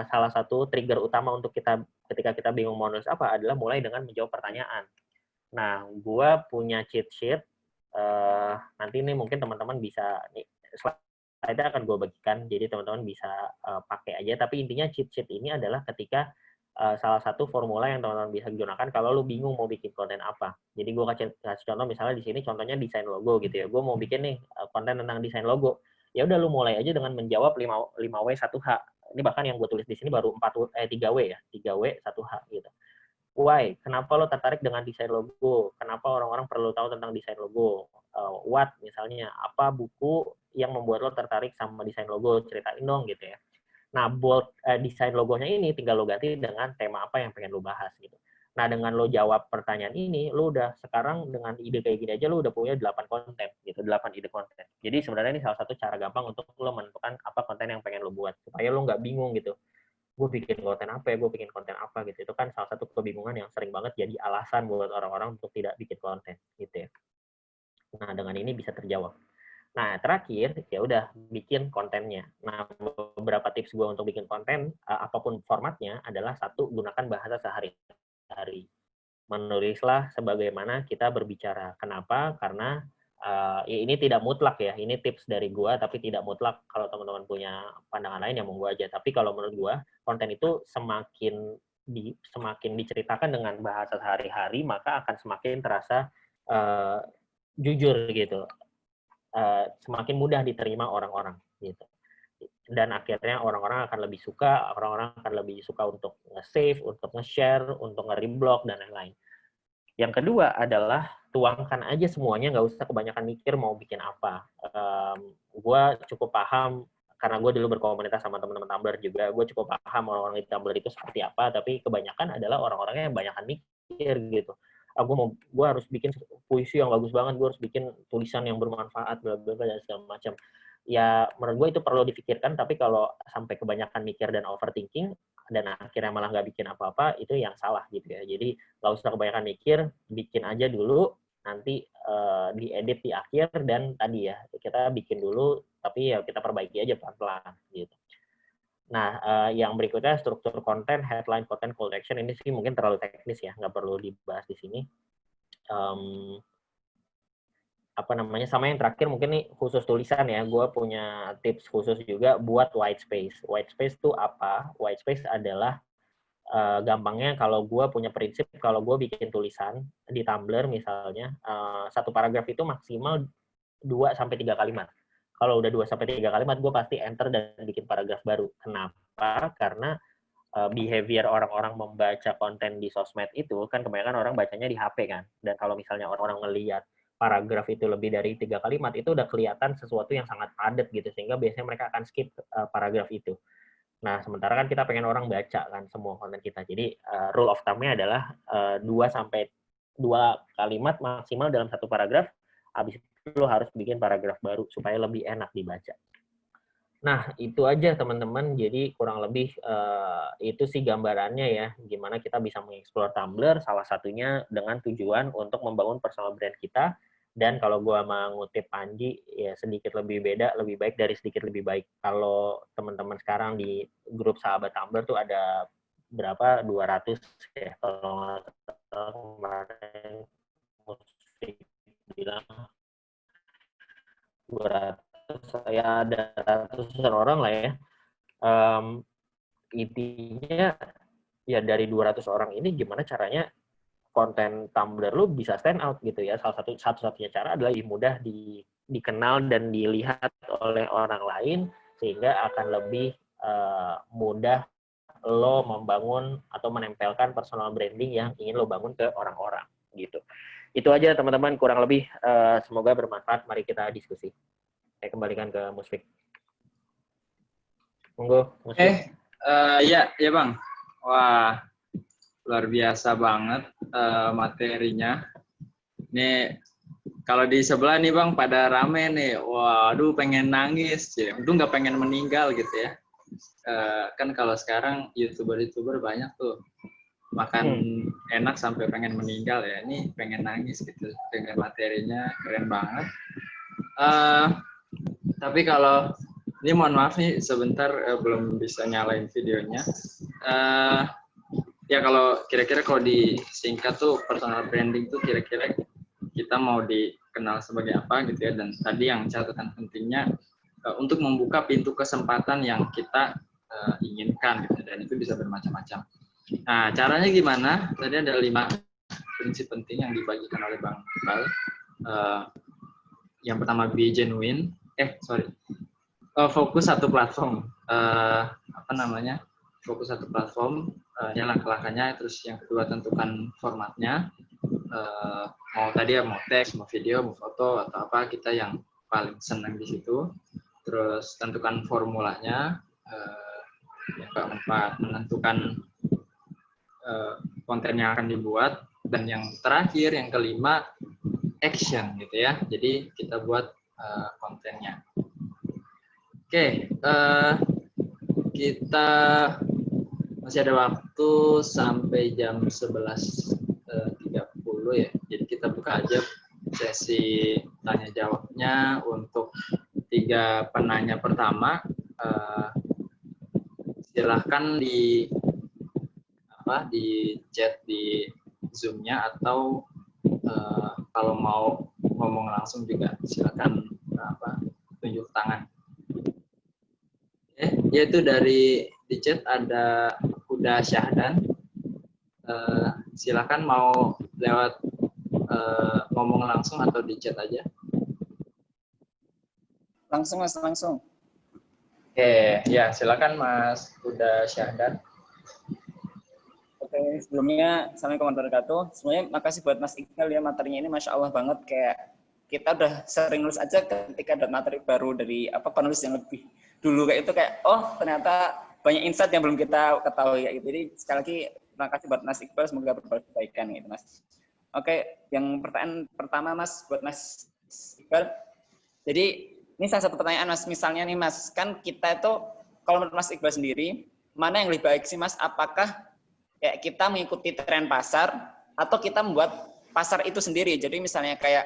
salah satu trigger utama untuk kita ketika kita bingung mau nulis apa adalah mulai dengan menjawab pertanyaan. Nah, gue punya cheat sheet. Nanti ini mungkin teman-teman bisa, slide-nya akan gue bagikan, jadi teman-teman bisa pakai aja. Tapi intinya cheat sheet ini adalah ketika salah satu formula yang teman-teman bisa gunakan kalau lu bingung mau bikin konten apa. Jadi gue kasih contoh, misalnya di sini contohnya desain logo gitu ya. Gue mau bikin nih konten tentang desain logo. Ya udah, lu mulai aja dengan menjawab 5W 1H. Ini bahkan yang gue tulis di sini baru 3W ya, 3W 1H gitu. Why? Kenapa lo tertarik dengan desain logo? Kenapa orang-orang perlu tahu tentang desain logo? What misalnya, apa buku yang membuat lo tertarik sama desain logo? Ceritain dong gitu ya. Nah, desain logonya ini tinggal lo ganti dengan tema apa yang pengen lo bahas gitu. Nah, dengan lo jawab pertanyaan ini, lo udah sekarang dengan ide kayak gini aja lo udah punya 8 konten gitu, 8 ide konten. Jadi sebenarnya ini salah satu cara gampang untuk lo menentukan apa konten yang pengen lo buat supaya lo nggak bingung gitu. Gue bikin konten apa ya, gue bikin konten apa gitu. Itu kan salah satu kebingungan yang sering banget jadi alasan buat orang-orang untuk tidak bikin konten gitu ya. Nah, dengan ini bisa terjawab. Nah, terakhir ya udah bikin kontennya. Nah, beberapa tips gue untuk bikin konten apapun formatnya adalah: 1, gunakan bahasa sehari-hari. Menulislah sebagaimana kita berbicara. Kenapa? Karena ya ini tidak mutlak ya. Ini tips dari gua, tapi tidak mutlak. Kalau teman-teman punya pandangan lain ya monggo aja. Tapi kalau menurut gua, konten itu semakin diceritakan dengan bahasa sehari-hari, maka akan semakin terasa jujur gitu. Semakin mudah diterima orang-orang gitu. Dan akhirnya orang-orang akan lebih suka, orang-orang akan lebih suka untuk nge-save, untuk nge-share, untuk nge-reblog, dan lain-lain. Yang kedua adalah tuangkan aja semuanya, nggak usah kebanyakan mikir mau bikin apa. Gue cukup paham, karena gue dulu berkomunitas sama teman-teman Tumblr juga, gue cukup paham orang-orang di Tumblr itu seperti apa, tapi kebanyakan adalah orang-orangnya yang banyakan mikir gitu. Gue harus bikin puisi yang bagus banget, gue harus bikin tulisan yang bermanfaat, bla bla bla dan segala macam. Ya menurut gue itu perlu dipikirkan, tapi kalau sampai kebanyakan mikir dan overthinking, dan akhirnya malah nggak bikin apa-apa, itu yang salah gitu ya. Jadi nggak usah kebanyakan mikir, bikin aja dulu, nanti diedit di akhir, dan tadi ya kita bikin dulu, tapi ya kita perbaiki aja pelan-pelan gitu. Nah, yang berikutnya struktur konten, headline, content, call to action, ini sih mungkin terlalu teknis ya, nggak perlu dibahas di sini. Apa namanya, sama yang terakhir mungkin nih khusus tulisan ya, gue punya tips khusus juga buat white space. White space itu apa? White space adalah gampangnya kalau gue punya prinsip, kalau gue bikin tulisan di Tumblr misalnya, satu paragraf itu maksimal 2-3 kalimat. Kalau udah 2-3 kalimat, gue pasti enter dan bikin paragraf baru. Kenapa? Karena behavior orang-orang membaca konten di sosmed itu, kan kebanyakan orang bacanya di HP kan. Dan kalau misalnya orang-orang ngelihat paragraf itu lebih dari 3 kalimat, itu udah kelihatan sesuatu yang sangat padat gitu, sehingga biasanya mereka akan skip paragraf itu. Nah, sementara kan kita pengen orang baca kan semua konten kita. Jadi rule of thumb-nya adalah 2 kalimat maksimal dalam satu paragraf. Habis itu lo harus bikin paragraf baru supaya lebih enak dibaca. Nah, itu aja teman-teman. Jadi kurang lebih itu sih gambarannya ya, gimana kita bisa mengeksplor Tumblr, salah satunya dengan tujuan untuk membangun personal brand kita. Dan kalau gue mengutip Panji, ya sedikit lebih beda, lebih baik dari sedikit lebih baik. Kalau teman-teman sekarang di grup sahabat Tumblr tuh ada berapa? 200 ya. Kalau kemarin musik bilang 200, ya ada ratusan orang lah ya. Intinya ya dari 200 orang ini gimana caranya konten Tumblr lu bisa stand out gitu ya. Satu-satunya cara adalah lebih mudah dikenal dan dilihat oleh orang lain, sehingga akan lebih mudah lo membangun atau menempelkan personal branding yang ingin lo bangun ke orang-orang gitu. Itu aja teman-teman, kurang lebih semoga bermanfaat. Mari kita diskusi. Saya kembalikan ke Musfik. Monggo, Musfik. Ya Bang. Wah, luar biasa banget materinya. Nih kalau di sebelah nih Bang pada rame nih. Waduh, pengen nangis. Untung nggak pengen meninggal gitu ya. Kan kalau sekarang YouTuber banyak tuh makan enak sampai pengen meninggal ya. Ini pengen nangis gitu dengan materinya, keren banget. Tapi kalau ini mohon maaf nih sebentar belum bisa nyalain videonya. Ya kalau kira-kira kalau disingkat tuh personal branding tuh kira-kira kita mau dikenal sebagai apa gitu ya. Dan tadi yang catatan pentingnya untuk membuka pintu kesempatan yang kita inginkan gitu, dan itu bisa bermacam-macam. Nah, caranya gimana? Tadi ada 5 prinsip penting yang dibagikan oleh Bang Iqbal. Yang pertama, be genuine. Fokus satu platform. Fokus satu platform. Langkah-langkahnya. Terus yang kedua, tentukan formatnya. Mau teks, mau video, mau foto, atau apa, kita yang paling senang di situ. Terus tentukan formulanya. Yang keempat, menentukan konten yang akan dibuat. Dan yang terakhir, yang kelima, action gitu ya. Jadi kita buat kontennya. Oke, kita masih ada waktu sampai jam 11.30 ya. Jadi kita buka aja sesi tanya jawabnya untuk 3 penanya pertama. Silahkan di chat di Zoom-nya, atau kalau mau ngomong langsung juga silakan tunjuk tangan. Yaitu dari di chat ada Huda Syahdan. Silakan mau lewat ngomong langsung atau di chat aja. Langsung Mas, langsung. Oke, ya silakan Mas Huda Syahdan. Oke, sebelumnya Assalamualaikum warahmatullahi wabarakatuh. Sebenarnya makasih buat Mas Iqbal ya, materinya ini Masya Allah banget. Kayak kita udah sering nulis aja ketika ada materi baru dari penulis yang lebih dulu kayak itu, kayak oh ternyata banyak insight yang belum kita ketahui kayak gitu. Jadi sekali lagi terima kasih buat Mas Iqbal, semoga berbuat kebaikan gitu Mas. Oke, yang pertanyaan pertama Mas buat Mas Iqbal. Jadi ini salah satu pertanyaan Mas, misalnya nih Mas, kan kita itu kalau menurut Mas Iqbal sendiri, mana yang lebih baik sih Mas? Apakah kayak kita mengikuti tren pasar atau kita membuat pasar itu sendiri? Jadi misalnya kayak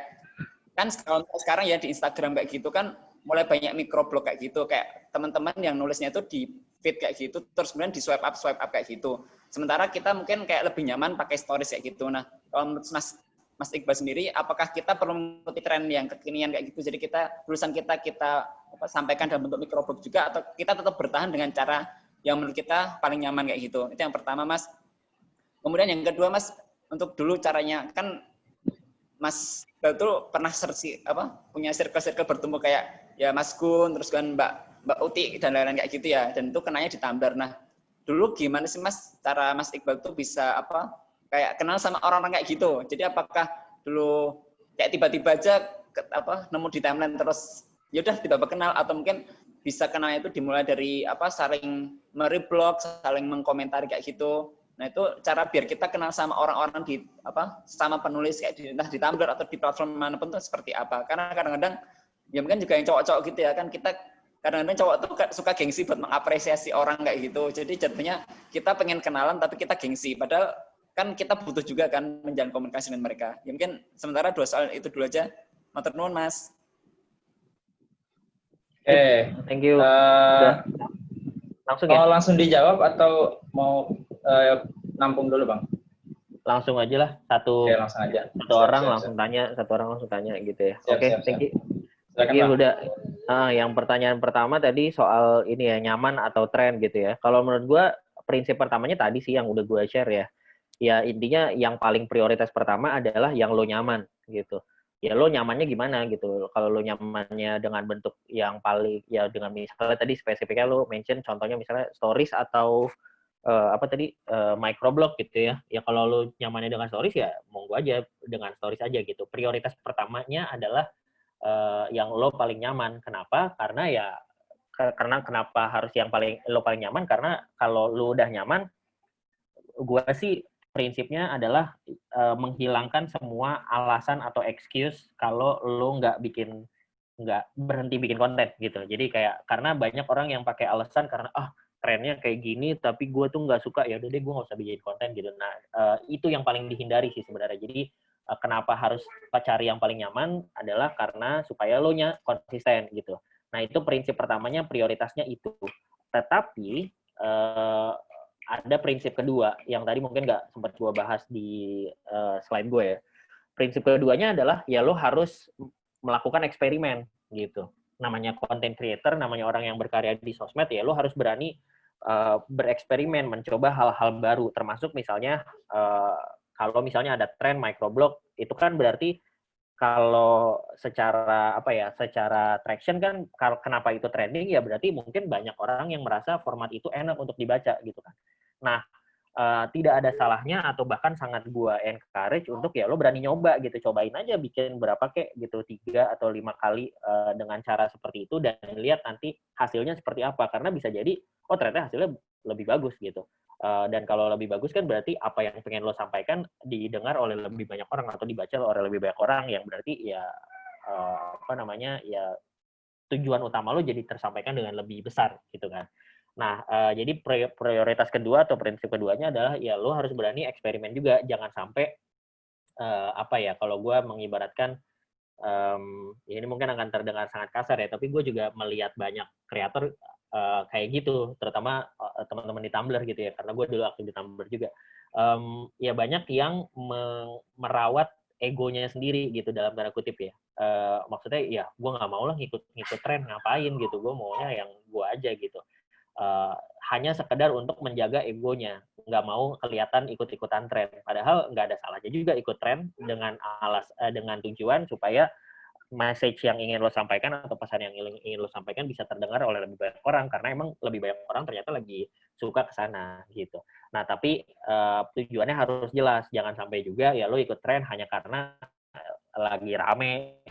kan kalau sekarang ya di Instagram kayak gitu kan mulai banyak microblog kayak gitu, kayak teman-teman yang nulisnya itu di feed kayak gitu, terus kemudian di swipe up kayak gitu. Sementara kita mungkin kayak lebih nyaman pakai stories kayak gitu. Nah, kalau menurut Mas Iqbal sendiri, apakah kita perlu mengikuti tren yang kekinian kayak gitu? Jadi tulisan kita sampaikan dalam bentuk microblog juga, atau kita tetap bertahan dengan cara yang menurut kita paling nyaman kayak gitu? Itu yang pertama Mas. Kemudian yang kedua Mas, untuk dulu caranya kan Mas Iqbal tuh pernah punya circle bertumbuh kayak ya Mas Gun, terus kan Mbak Uti dan lain-lain kayak gitu ya, dan itu kenanya di Tumblr. Nah, dulu gimana sih Mas cara Mas Iqbal tuh bisa kayak kenal sama orang-orang kayak gitu? Jadi apakah dulu kayak tiba-tiba aja nemu di timeline terus ya udah tiba-tiba kenal, atau mungkin bisa kenalnya itu dimulai dari saling mereblog, saling mengkomentari kayak gitu. Nah, itu cara biar kita kenal sama orang-orang di sama penulis kayak entah di Tumblr atau di platform manapun itu seperti apa. Karena kadang-kadang ya mungkin juga yang cowok-cowok gitu ya kan, kita kadang-kadang cowok tuh suka gengsi buat mengapresiasi orang kayak gitu. Jadi jadinya kita pengen kenalan tapi kita gengsi, padahal kan kita butuh juga kan menjalin komunikasi dengan mereka. Ya mungkin sementara 2 soal itu dulu aja. Matur nuwun Mas. Thank you. Langsung ya? Mau langsung dijawab atau mau nampung dulu Bang? Langsung aja lah, langsung aja. Satu orang langsung tanya gitu ya. Oke, thank you. Silakan, Thank you udah. Yang pertanyaan pertama tadi soal ini ya, nyaman atau tren gitu ya. Kalau menurut gue prinsip pertamanya tadi sih yang udah gue share ya. Ya intinya yang paling prioritas pertama adalah yang lo nyaman gitu. Ya lo nyamannya gimana gitu. Kalau lo nyamannya dengan bentuk yang paling ya dengan misalnya tadi spesifiknya lo mention contohnya misalnya stories atau microblog gitu ya. Ya kalau lo nyamannya dengan stories ya monggo aja dengan stories aja gitu. Prioritas pertamanya adalah yang lo paling nyaman. Kenapa? Karena kenapa harus yang lo paling nyaman? Karena kalau lo udah nyaman, gue sih prinsipnya adalah menghilangkan semua alasan atau excuse kalau lo nggak berhenti bikin konten gitu. Jadi kayak karena banyak orang yang pakai alasan karena trennya kayak gini tapi gue tuh nggak suka, ya udah deh gue nggak usah bikin konten gitu. Nah itu yang paling dihindari sih sebenarnya. Jadi kenapa harus cari yang paling nyaman adalah karena supaya lo nya konsisten gitu. Nah itu prinsip pertamanya, prioritasnya itu. Tetapi ada prinsip kedua yang tadi mungkin nggak sempat gue bahas di slide gue ya. Prinsip keduanya adalah ya lo harus melakukan eksperimen gitu. Namanya content creator, namanya orang yang berkarya di sosmed, ya lo harus berani bereksperimen, mencoba hal-hal baru. Termasuk misalnya kalau misalnya ada tren microblog, itu kan berarti kalau secara secara traction kan kenapa itu trending ya berarti mungkin banyak orang yang merasa format itu enak untuk dibaca gitu kan. Nah, tidak ada salahnya atau bahkan sangat gua encourage untuk ya lo berani nyoba gitu, cobain aja bikin berapa kek gitu 3 atau 5 kali dengan cara seperti itu dan lihat nanti hasilnya seperti apa, karena bisa jadi ternyata hasilnya lebih bagus gitu. Dan kalau lebih bagus kan berarti apa yang pengen lo sampaikan didengar oleh lebih banyak orang atau dibaca oleh lebih banyak orang, yang berarti ya ya tujuan utama lo jadi tersampaikan dengan lebih besar gitu kan. Nah jadi prioritas kedua atau prinsip keduanya adalah ya lo harus berani eksperimen juga, jangan sampai kalau gue mengibaratkan ini mungkin akan terdengar sangat kasar ya, tapi gue juga melihat banyak kreator kayak gitu, terutama teman-teman di Tumblr gitu ya, karena gue dulu aktif di Tumblr juga. ya banyak yang merawat egonya sendiri gitu dalam tanda kutip ya. Maksudnya ya gue nggak mau lah ngikut tren, ngapain gitu, gue maunya yang gue aja gitu. Hanya sekedar untuk menjaga egonya, nggak mau kelihatan ikut-ikutan tren. Padahal nggak ada salahnya juga ikut tren dengan dengan tujuan supaya message yang ingin lo sampaikan atau pesan yang ingin lo sampaikan bisa terdengar oleh lebih banyak orang, karena emang lebih banyak orang ternyata lagi suka ke sana gitu. Nah tapi tujuannya harus jelas, jangan sampai juga ya lo ikut tren hanya karena lagi rame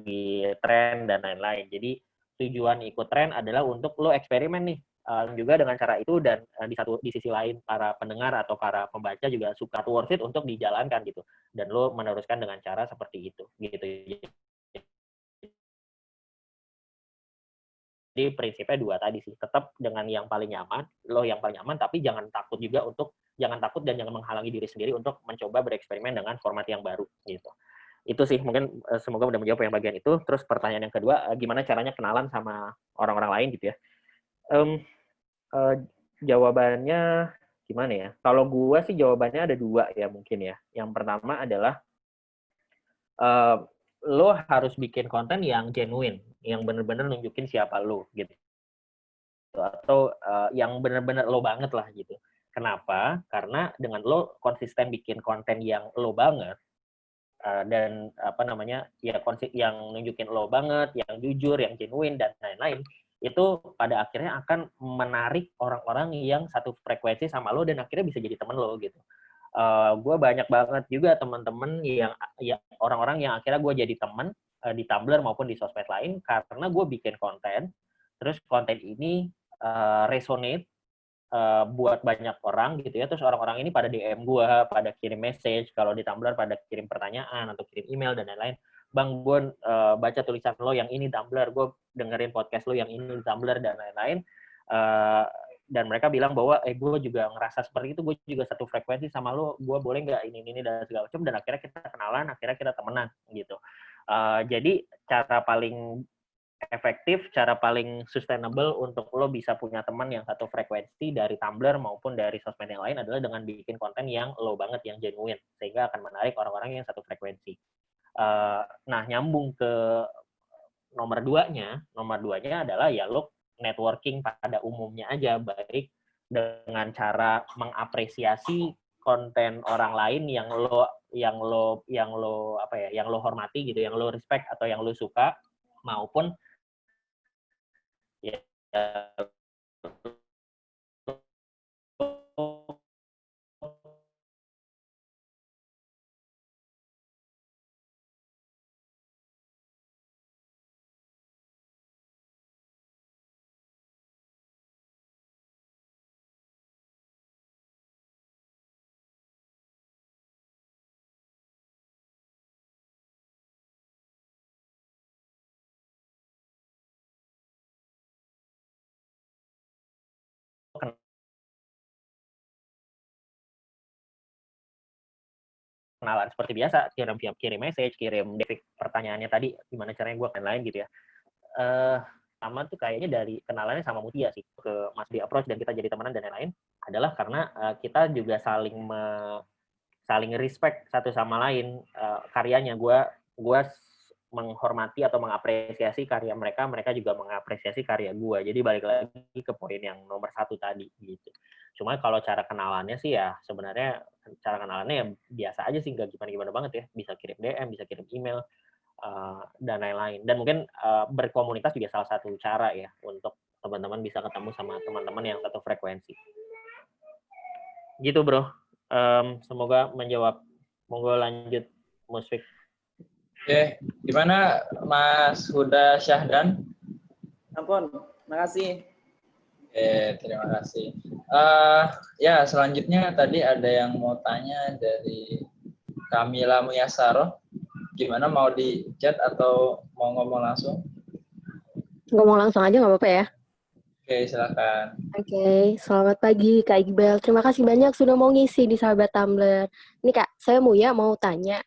di tren dan lain-lain. Jadi tujuan ikut tren adalah untuk lo eksperimen nih juga dengan cara itu, dan di sisi lain para pendengar atau para pembaca juga suka, worth it untuk dijalankan gitu, dan lo meneruskan dengan cara seperti itu gitu. Jadi prinsipnya dua tadi sih, tetap dengan yang paling nyaman, lo yang paling nyaman, tapi jangan takut dan jangan menghalangi diri sendiri untuk mencoba bereksperimen dengan format yang baru gitu. Itu sih mungkin semoga udah menjawab yang bagian itu. Terus pertanyaan yang kedua, gimana caranya kenalan sama orang-orang lain gitu ya. Jawabannya gimana ya? Kalau gue sih jawabannya ada dua ya mungkin ya. Yang pertama adalah lo harus bikin konten yang genuine, yang bener-bener nunjukin siapa lo gitu. Atau yang bener-bener lo banget lah gitu. Kenapa? Karena dengan lo konsisten bikin konten yang lo banget, dan yang nunjukin lo banget, yang jujur, yang genuine dan lain-lain, itu pada akhirnya akan menarik orang-orang yang satu frekuensi sama lo dan akhirnya bisa jadi temen lo gitu. Gue banyak banget juga teman-teman yang orang-orang yang akhirnya gue jadi temen di Tumblr maupun di sosmed lain karena gue bikin konten, terus konten ini resonate buat banyak orang gitu ya, terus orang-orang ini pada DM gue, pada kirim message, kalau di Tumblr pada kirim pertanyaan atau kirim email dan lain-lain. Bang, gue baca tulisan lo yang ini Tumblr, gue dengerin podcast lo yang ini Tumblr dan lain-lain, dan mereka bilang bahwa gue juga ngerasa seperti itu, gue juga satu frekuensi sama lo, gue boleh nggak ini dan segala macam, dan akhirnya kita kenalan, akhirnya kita temenan gitu. Jadi cara paling efektif, cara paling sustainable untuk lo bisa punya teman yang satu frekuensi dari Tumblr maupun dari sosmed yang lain adalah dengan bikin konten yang lo banget, yang genuine, sehingga akan menarik orang-orang yang satu frekuensi. Nah, nyambung ke nomor duanya adalah ya lo networking pada umumnya aja, baik dengan cara mengapresiasi konten orang lain yang lo hormati gitu, yang lo respect atau yang lo suka, maupun ya kenalan seperti biasa, kirim message, kirim pertanyaannya tadi gimana caranya gue lain gitu ya. Sama tuh kayaknya dari kenalannya sama Mutia sih ke Mas di approach dan kita jadi temenan dan lain-lain adalah karena kita juga saling respect satu sama lain karyanya. Gue menghormati atau mengapresiasi karya mereka juga mengapresiasi karya gue. Jadi balik lagi ke poin yang nomor 1 tadi gitu. Cuma kalau cara kenalannya sih ya sebenarnya cara kenalannya ya biasa aja sih, nggak gimana-gimana banget ya. Bisa kirim DM, bisa kirim email, dan lain-lain. Dan mungkin berkomunitas juga salah satu cara ya untuk teman-teman bisa ketemu sama teman-teman yang satu frekuensi. Gitu bro. Semoga menjawab. Monggo lanjut Musfik. Oke, gimana Mas Huda Syahdan? Ampun, makasih. Terima kasih. Ya, selanjutnya tadi ada yang mau tanya dari Kamila Muyasaro. Gimana, mau di chat atau mau ngomong langsung? Ngomong langsung aja nggak apa-apa ya? Oke, silakan. Oke, selamat pagi Kak Iqbal. Terima kasih banyak sudah mau ngisi di Sahabat Tumblr. Ini Kak, saya Muya mau tanya.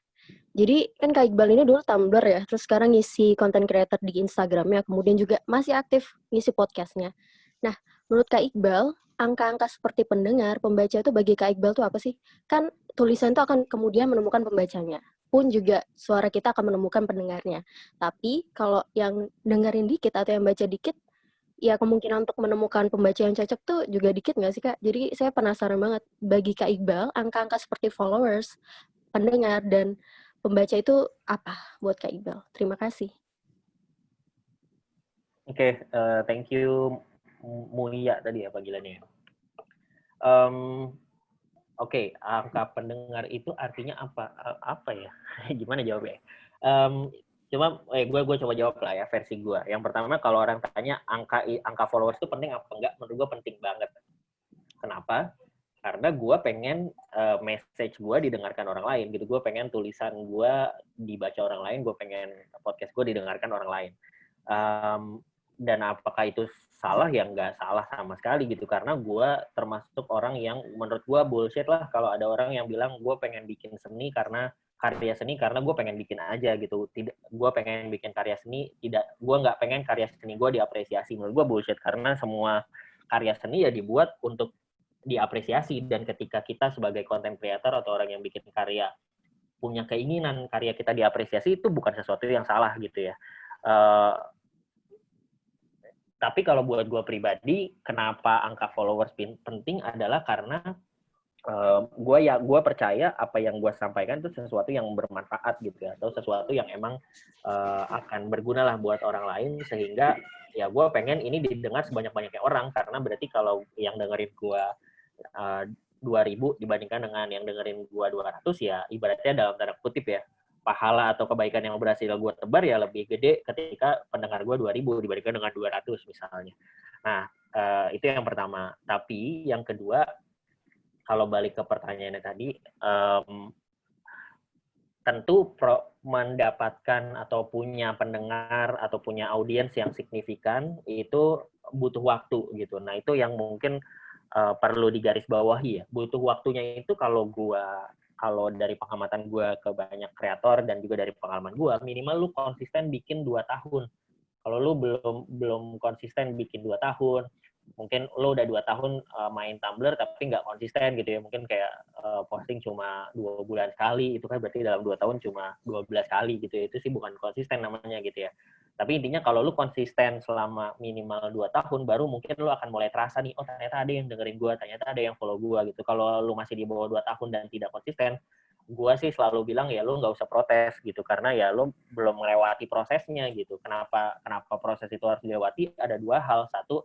Jadi kan Kak Iqbal ini dulu Tumblr ya, terus sekarang ngisi content creator di Instagramnya, kemudian juga masih aktif ngisi podcastnya. Nah, menurut Kak Iqbal, angka-angka seperti pendengar, pembaca itu bagi Kak Iqbal itu apa sih? Kan tulisan itu akan kemudian menemukan pembacanya, pun juga suara kita akan menemukan pendengarnya. Tapi kalau yang dengerin dikit atau yang baca dikit, ya kemungkinan untuk menemukan pembaca yang cocok tuh juga dikit nggak sih Kak? Jadi saya penasaran banget, bagi Kak Iqbal, angka-angka seperti followers, pendengar, dan pembaca itu apa buat Kak Iqbal? Terima kasih. Oke, thank you Mulia tadi ya panggilannya. Oke, angka pendengar itu artinya apa? Apa ya? Gimana jawabnya? Cuma gue coba jawab lah ya versi gue. Yang pertama kalau orang tanya angka followers itu penting apa enggak? Menurut gue penting banget. Kenapa? Karena gue pengen message gue didengarkan orang lain gitu. Gue pengen tulisan gue dibaca orang lain. Gue pengen podcast gue didengarkan orang lain. Dan apakah itu salah? Ya nggak salah sama sekali gitu. Karena gue termasuk orang yang menurut gue bullshit lah kalau ada orang yang bilang gue pengen bikin seni karena karya seni karena gue pengen bikin aja gitu. Tidak, gue pengen bikin karya seni, tidak, gue nggak pengen karya seni gue diapresiasi. Menurut gue bullshit karena semua karya seni ya dibuat untuk diapresiasi, dan ketika kita sebagai content creator atau orang yang bikin karya punya keinginan karya kita diapresiasi, itu bukan sesuatu yang salah gitu ya. Tapi kalau buat gue pribadi, kenapa angka followers penting adalah karena gue percaya apa yang gue sampaikan itu sesuatu yang bermanfaat gitu ya, atau sesuatu yang emang akan berguna lah buat orang lain, sehingga ya gue pengen ini didengar sebanyak-banyaknya orang, karena berarti kalau yang dengerin gue 2.000 dibandingkan dengan yang dengerin gue 200, ya ibaratnya dalam tanda kutip ya, pahala atau kebaikan yang berhasil gue tebar ya lebih gede ketika pendengar gue 2.000 dibandingkan dengan 200 misalnya. Nah, itu yang pertama. Tapi yang kedua, kalau balik ke pertanyaannya tadi, tentu mendapatkan atau punya pendengar atau punya audiens yang signifikan itu butuh waktu gitu. Nah, itu yang mungkin perlu digarisbawahi ya. Butuh waktunya itu kalau dari pengamatan gue ke banyak kreator dan juga dari pengalaman gue, minimal lu konsisten bikin 2 tahun. Kalau lu belum konsisten bikin 2 tahun, mungkin lu udah 2 tahun main Tumblr tapi nggak konsisten gitu ya, mungkin kayak posting cuma 2 bulan sekali, itu kan berarti dalam 2 tahun cuma 12 kali gitu ya, itu sih bukan konsisten namanya gitu ya. Tapi intinya kalau lu konsisten selama minimal 2 tahun, baru mungkin lu akan mulai terasa nih, oh ternyata ada yang dengerin gue, ternyata ada yang follow gue gitu. Kalau lu masih di bawah 2 tahun dan tidak konsisten, gue sih selalu bilang ya lu nggak usah protes gitu, karena ya lu belum melewati prosesnya gitu. Kenapa proses itu harus dilewati? Ada 2 hal. Satu,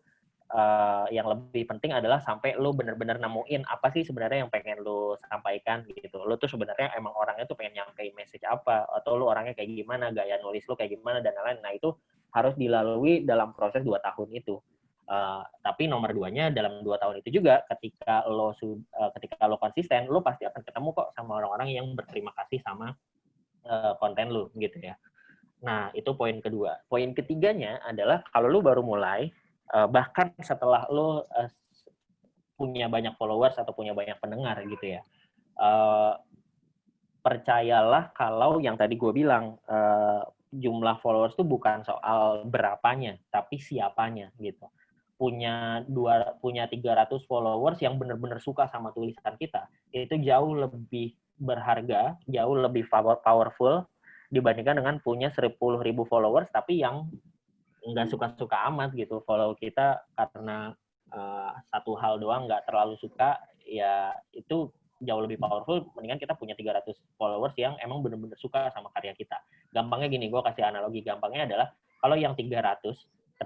yang lebih penting adalah sampai lu benar-benar nemuin apa sih sebenarnya yang pengen lu sampaikan gitu. Lu tuh sebenarnya emang orangnya tuh pengen nyampein message apa, atau lu orangnya kayak gimana, gaya nulis lu kayak gimana, dan lain-lain. Nah, itu harus dilalui dalam proses 2 tahun itu. Tapi nomor 2-nya, dalam 2 tahun itu juga ketika lo konsisten, lo pasti akan ketemu kok sama orang-orang yang berterima kasih sama konten lo gitu ya. Nah, itu poin kedua. Poin ketiganya adalah kalau lo baru mulai, bahkan setelah lo punya banyak followers atau punya banyak pendengar gitu ya, percayalah kalau yang tadi gue bilang, jumlah followers itu bukan soal berapanya, tapi siapanya gitu. Punya 300 followers yang benar-benar suka sama tulisan kita, itu jauh lebih berharga, jauh lebih powerful dibandingkan dengan punya 10.000 followers tapi yang nggak suka-suka amat gitu, follow kita karena satu hal doang, nggak terlalu suka, ya itu jauh lebih powerful mendingan kita punya 300 followers yang emang benar-benar suka sama karya kita. Gampangnya gini, gue kasih analogi gampangnya adalah kalau yang 300,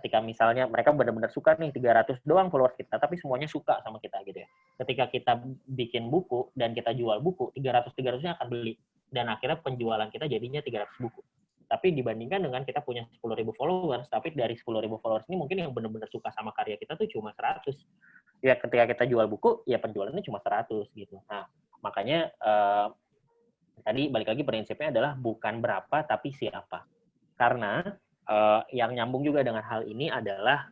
ketika misalnya mereka benar-benar suka nih, 300 doang followers kita, tapi semuanya suka sama kita gitu ya. Ketika kita bikin buku dan kita jual buku, 300-300-nya akan beli. Dan akhirnya penjualan kita jadinya 300 buku. Tapi dibandingkan dengan kita punya 10.000 followers, tapi dari 10.000 followers ini mungkin yang benar-benar suka sama karya kita tuh cuma 100. Ya ketika kita jual buku, ya penjualannya cuma 100 gitu. Nah, makanya tadi balik lagi prinsipnya adalah bukan berapa, tapi siapa. Karena yang nyambung juga dengan hal ini adalah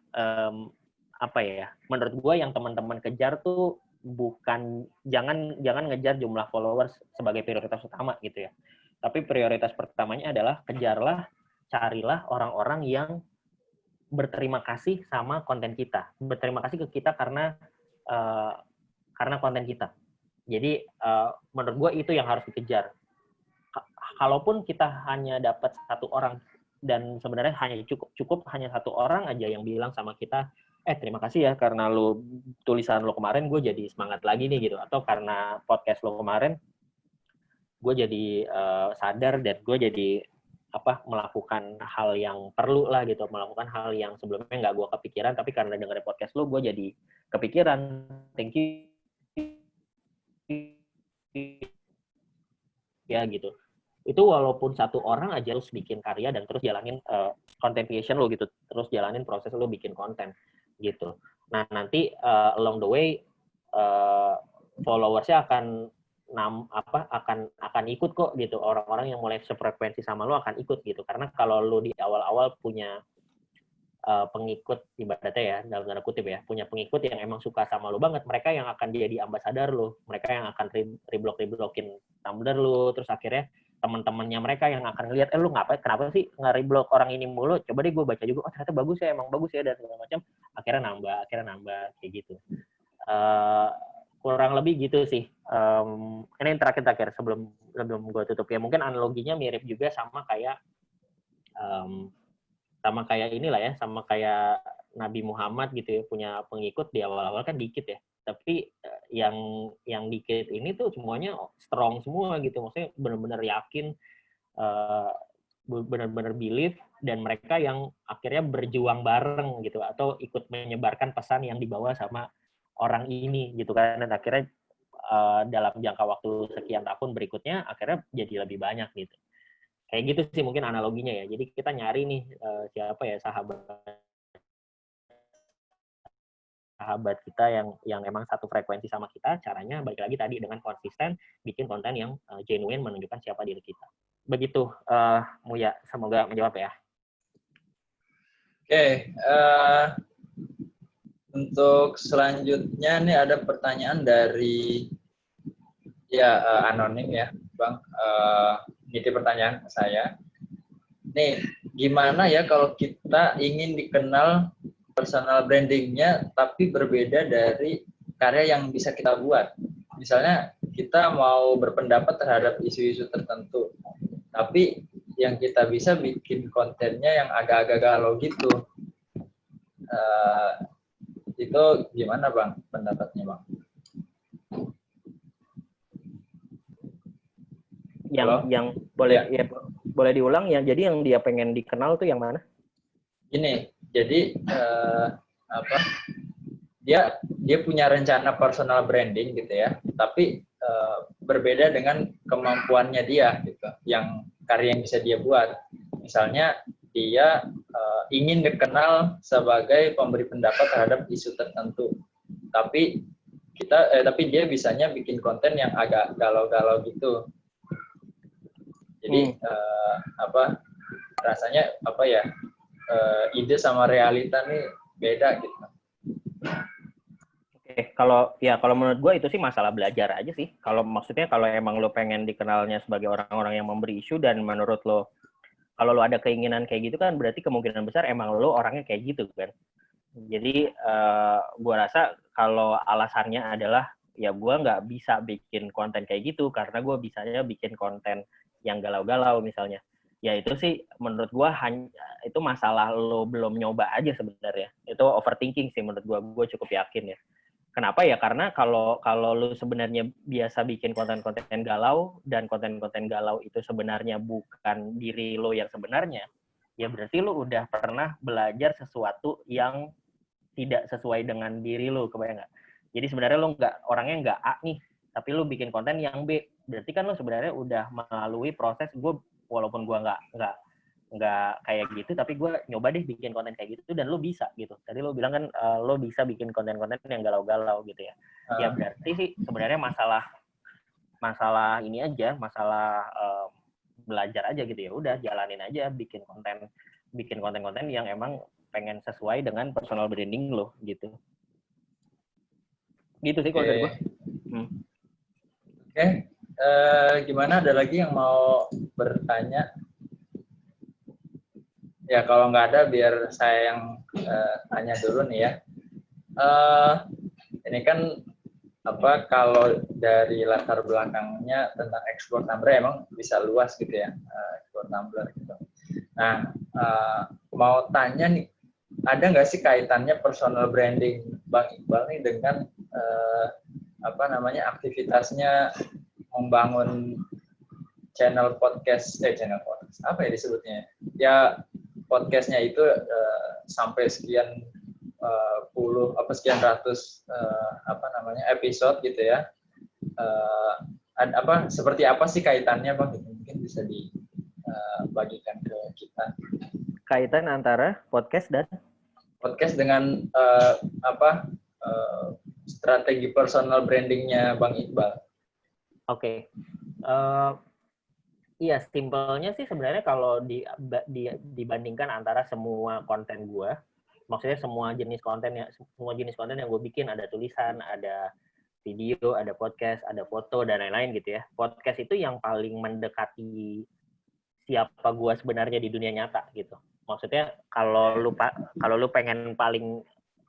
menurut gue yang teman-teman kejar tuh bukan, jangan ngejar jumlah followers sebagai prioritas utama gitu ya. Tapi prioritas pertamanya adalah carilah orang-orang yang berterima kasih sama konten kita. Berterima kasih ke kita karena konten kita. Jadi menurut gue itu yang harus dikejar. Kalaupun kita hanya dapat satu orang dan sebenarnya hanya cukup hanya satu orang aja yang bilang sama kita, terima kasih ya karena tulisan lo kemarin gue jadi semangat lagi nih gitu, atau karena podcast lo kemarin gue jadi sadar dan gue jadi melakukan hal yang perlu lah gitu, melakukan hal yang sebelumnya nggak gue kepikiran, tapi karena dengerin podcast lo gue jadi kepikiran. Thank you ya gitu. Itu walaupun satu orang aja terus bikin karya dan terus jalanin content creation lo gitu, terus jalanin proses lo bikin konten gitu. Nah nanti along the way followersnya akan ikut kok gitu, orang-orang yang mulai sefrekuensi sama lo akan ikut gitu, karena kalau lo di awal-awal punya pengikut ibaratnya ya dalam tanda kutip ya, punya pengikut yang emang suka sama lo banget, mereka yang akan jadi ambasador lo, mereka yang akan reblok-reblokin Tumblr lo, terus akhirnya teman-temannya mereka yang akan ngeliat, lu kenapa sih nge-reblok orang ini mulu, coba deh gue baca juga, ternyata bagus ya, emang bagus ya, dan segala macam, akhirnya nambah kayak gitu. Kurang lebih gitu sih. Ini terakhir sebelum gue tutup ya, mungkin analoginya mirip juga sama kayak inilah ya, sama kayak Nabi Muhammad gitu ya, punya pengikut di awal-awal kan dikit ya, tapi yang dikit ini tuh semuanya strong semua gitu, maksudnya benar-benar yakin, benar-benar believe, dan mereka yang akhirnya berjuang bareng gitu, atau ikut menyebarkan pesan yang dibawa sama orang ini gitu kan, dan akhirnya dalam jangka waktu sekian tahun berikutnya akhirnya jadi lebih banyak gitu. Kayak gitu sih mungkin analoginya ya. Jadi kita nyari nih siapa ya sahabat kita yang emang satu frekuensi sama kita. Caranya balik lagi tadi dengan konsisten bikin konten yang genuine, menunjukkan siapa diri kita. Begitu Muya, semoga menjawab ya. Oke, untuk selanjutnya nih ada pertanyaan dari anonim ya, Bang. Ini pertanyaan saya. Nih, gimana ya kalau kita ingin dikenal personal brandingnya tapi berbeda dari karya yang bisa kita buat. Misalnya kita mau berpendapat terhadap isu-isu tertentu, tapi yang kita bisa bikin kontennya yang agak-agak galau gitu. Itu gimana Bang pendapatnya Bang? Yang boleh ya, boleh diulang ya. Jadi yang dia pengen dikenal tuh yang mana? Gini, jadi dia punya rencana personal branding gitu ya, tapi berbeda dengan kemampuannya dia gitu, yang karya yang bisa dia buat. Misalnya dia ingin dikenal sebagai pemberi pendapat terhadap isu tertentu, tapi dia bisanya bikin konten yang agak galau-galau gitu. Jadi rasanya ide sama realita nih beda gitu. Oke, kalau menurut gue itu sih masalah belajar aja sih. Kalau maksudnya kalau emang lo pengen dikenalnya sebagai orang-orang yang memberi isu, dan menurut lo kalau lo ada keinginan kayak gitu kan berarti kemungkinan besar emang lo orangnya kayak gitu kan. Jadi gue rasa kalau alasannya adalah ya gue nggak bisa bikin konten kayak gitu karena gue bisanya bikin konten yang galau-galau misalnya, ya itu sih menurut gue itu masalah lo belum nyoba aja sebenarnya. Itu overthinking sih menurut gue cukup yakin ya. Kenapa ya? Karena kalau lo sebenarnya biasa bikin konten-konten galau, dan konten-konten galau itu sebenarnya bukan diri lo yang sebenarnya, ya berarti lo udah pernah belajar sesuatu yang tidak sesuai dengan diri lo, kebayang nggak? Jadi sebenarnya lo orangnya nggak A nih, tapi lo bikin konten yang B, berarti kan lo sebenarnya udah melalui proses. Gue walaupun gue nggak kayak gitu, tapi gue nyoba deh bikin konten kayak gitu, dan lo bisa gitu. Tadi lo bilang kan lo bisa bikin konten-konten yang galau-galau gitu ya. Ya berarti sih sebenarnya masalah ini aja, masalah belajar aja gitu ya. Udah jalanin aja bikin konten-konten yang emang pengen sesuai dengan personal branding lo gitu. Gitu sih kalau dari gue. Oke. Gimana, ada lagi yang mau bertanya? Ya kalau nggak ada biar saya yang tanya dulu nih ya. Ini kan kalau dari latar belakangnya tentang ekspor tumbler emang bisa luas gitu ya, ekspor tumbler gitu. Nah, mau tanya nih, ada nggak sih kaitannya personal branding Bang Iqbal nih dengan aktivitasnya membangun channel podcast apa ya disebutnya? Ya podcastnya itu sampai sekian sekian ratus episode gitu ya. Seperti apa sih kaitannya Bang? Mungkin bisa dibagikan ke kita. Kaitan antara podcast dengan strategi personal brandingnya Bang Iqbal. Oke. Iya, simpelnya sih sebenarnya kalau dibandingkan antara semua konten gue, maksudnya semua jenis konten yang gue bikin, ada tulisan, ada video, ada podcast, ada foto dan lain-lain gitu ya. Podcast itu yang paling mendekati siapa gue sebenarnya di dunia nyata gitu. Maksudnya kalau lu pengen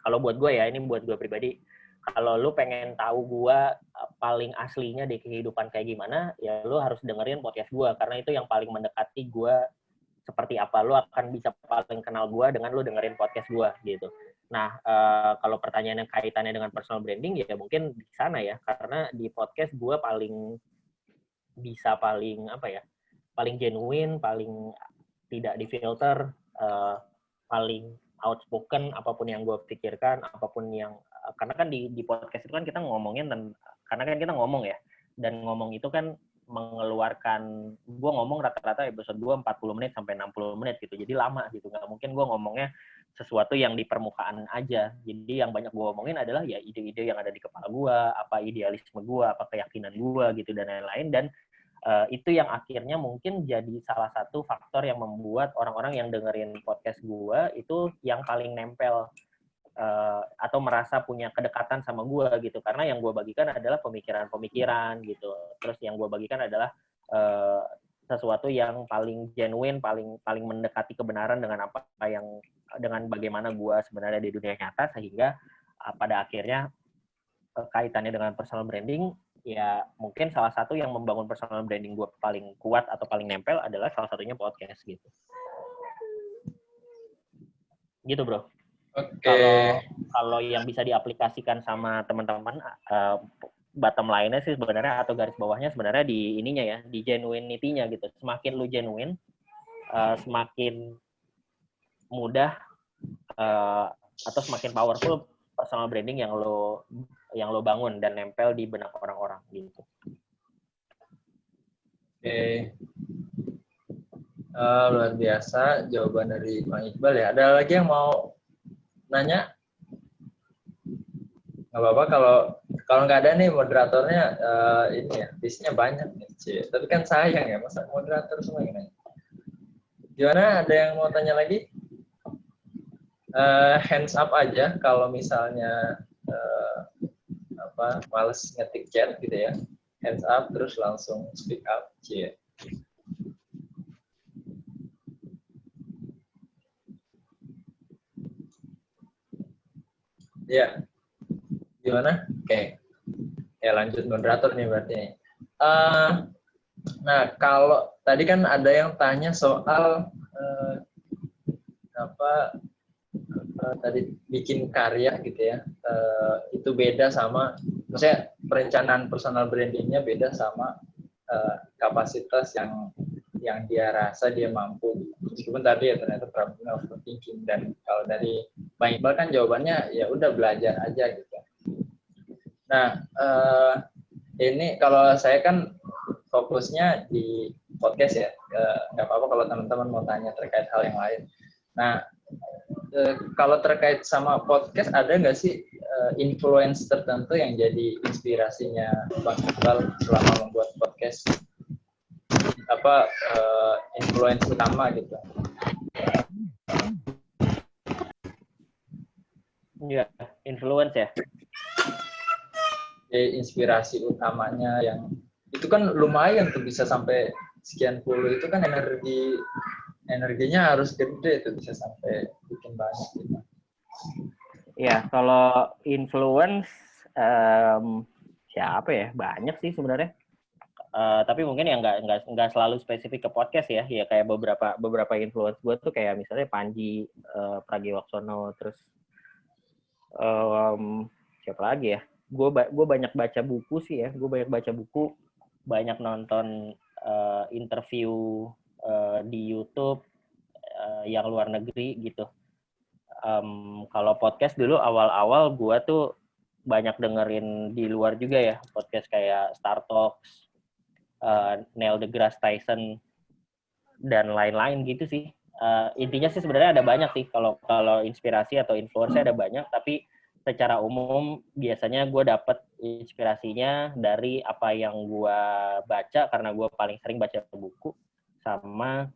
kalau buat gue ya, ini buat gue pribadi, kalau lu pengen tahu gue paling aslinya di kehidupan kayak gimana, ya lu harus dengerin podcast gue, karena itu yang paling mendekati gue seperti apa. Lu akan bisa paling kenal gue dengan lu dengerin podcast gue gitu. Nah, kalau pertanyaan yang kaitannya dengan personal branding, ya mungkin di sana ya, karena di podcast gue paling genuine, paling tidak difilter, paling outspoken, apapun yang gue pikirkan, karena kan di podcast itu kan kita ngomongin, karena kan kita ngomong ya, dan ngomong itu kan mengeluarkan, gue ngomong rata-rata episode gue 40 menit sampai 60 menit gitu, jadi lama gitu, nggak mungkin gue ngomongnya sesuatu yang di permukaan aja. Jadi yang banyak gue omongin adalah ya ide-ide yang ada di kepala gue, apa idealisme gue, apa keyakinan gue gitu, dan lain-lain, dan itu yang akhirnya mungkin jadi salah satu faktor yang membuat orang-orang yang dengerin podcast gue itu yang paling nempel atau merasa punya kedekatan sama gue gitu, karena yang gue bagikan adalah pemikiran-pemikiran gitu. Terus yang gue bagikan adalah sesuatu yang paling genuine, paling mendekati kebenaran dengan dengan bagaimana gue sebenarnya di dunia nyata, sehingga pada akhirnya kaitannya dengan personal branding. Ya mungkin salah satu yang membangun personal branding gue paling kuat atau paling nempel adalah salah satunya podcast gitu. Gitu bro. Oke. Kalau yang bisa diaplikasikan sama teman-teman, bottom line-nya sih sebenarnya, atau garis bawahnya sebenarnya di ininya ya, di genuinity-nya gitu. Semakin lu genuine, semakin mudah atau semakin powerful personal branding yang lo bangun dan nempel di benak orang-orang gitu. Oke. Luar biasa jawaban dari Bang Iqbal ya. Ada lagi yang mau nanya? Nggak apa-apa kalau nggak ada nih moderatornya, ini ya, listnya banyak nih. Tapi kan sayang ya, masa moderator semua yang nanya. Gimana? Ada yang mau tanya lagi? Hands up aja kalau misalnya males ngetik chat gitu ya. Hands up terus langsung speak up. Ya. Gimana? Oke. Ya lanjut moderator nih berarti. Nah, kalau tadi kan ada yang tanya soal tadi bikin karya gitu ya, itu beda sama, maksudnya perencanaan personal brandingnya beda sama kapasitas yang dia rasa dia mampu. Meskipun tadi ya ternyata problemnya overthinking, dan kalau dari Bang Iqbal kan jawabannya ya udah belajar aja gitu. Nah, ini kalau saya kan fokusnya di podcast ya, nggak apa-apa kalau teman-teman mau tanya terkait hal yang lain. Nah, kalau terkait sama podcast, ada nggak sih influence tertentu yang jadi inspirasinya Bang Iqbal selama membuat podcast? Influence utama gitu? Ya, influence ya. Inspirasi utamanya yang itu kan lumayan tuh, bisa sampai sekian puluh itu kan energinya harus gede tuh, bisa sampai bikin banyak gitu. Ya, kalau influence siapa ya? Banyak sih sebenarnya. Tapi mungkin ya nggak selalu spesifik ke podcast ya. Ya kayak beberapa influence gue tuh kayak misalnya Panji Pragiwaksono, terus siapa lagi ya? Gue banyak baca buku sih ya. Gue banyak baca buku, banyak nonton interview di YouTube yang luar negeri gitu. Kalau podcast dulu awal-awal gue tuh banyak dengerin di luar juga ya, podcast kayak Star Talks, Neil deGrasse Tyson, dan lain-lain gitu sih. Intinya sih sebenarnya ada banyak sih, kalau inspirasi atau influence ada banyak, tapi secara umum biasanya gue dapet inspirasinya dari apa yang gue baca, karena gue paling sering baca buku, sama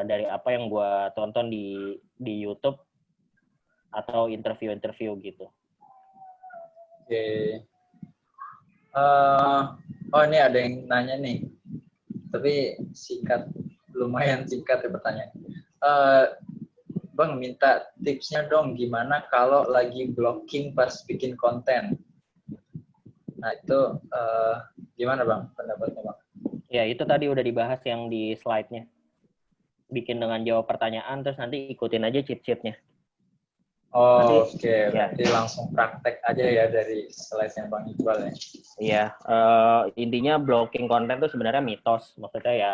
dari apa yang gue tonton di YouTube atau interview gitu. Oke. Oh, ini ada yang nanya nih, tapi lumayan singkat ya pertanyaan. Bang, minta tipsnya dong gimana kalau lagi blocking pas bikin konten. Nah itu gimana Bang pendapatnya Bang? Ya itu tadi udah dibahas yang di slide-nya. Bikin dengan jawab pertanyaan, terus nanti ikutin aja cheat-sheet-nya. Oh, oke. Berarti langsung praktek aja ya dari slide-nya Bang Iqbal ya. Iya, intinya blocking konten itu sebenarnya mitos. Maksudnya ya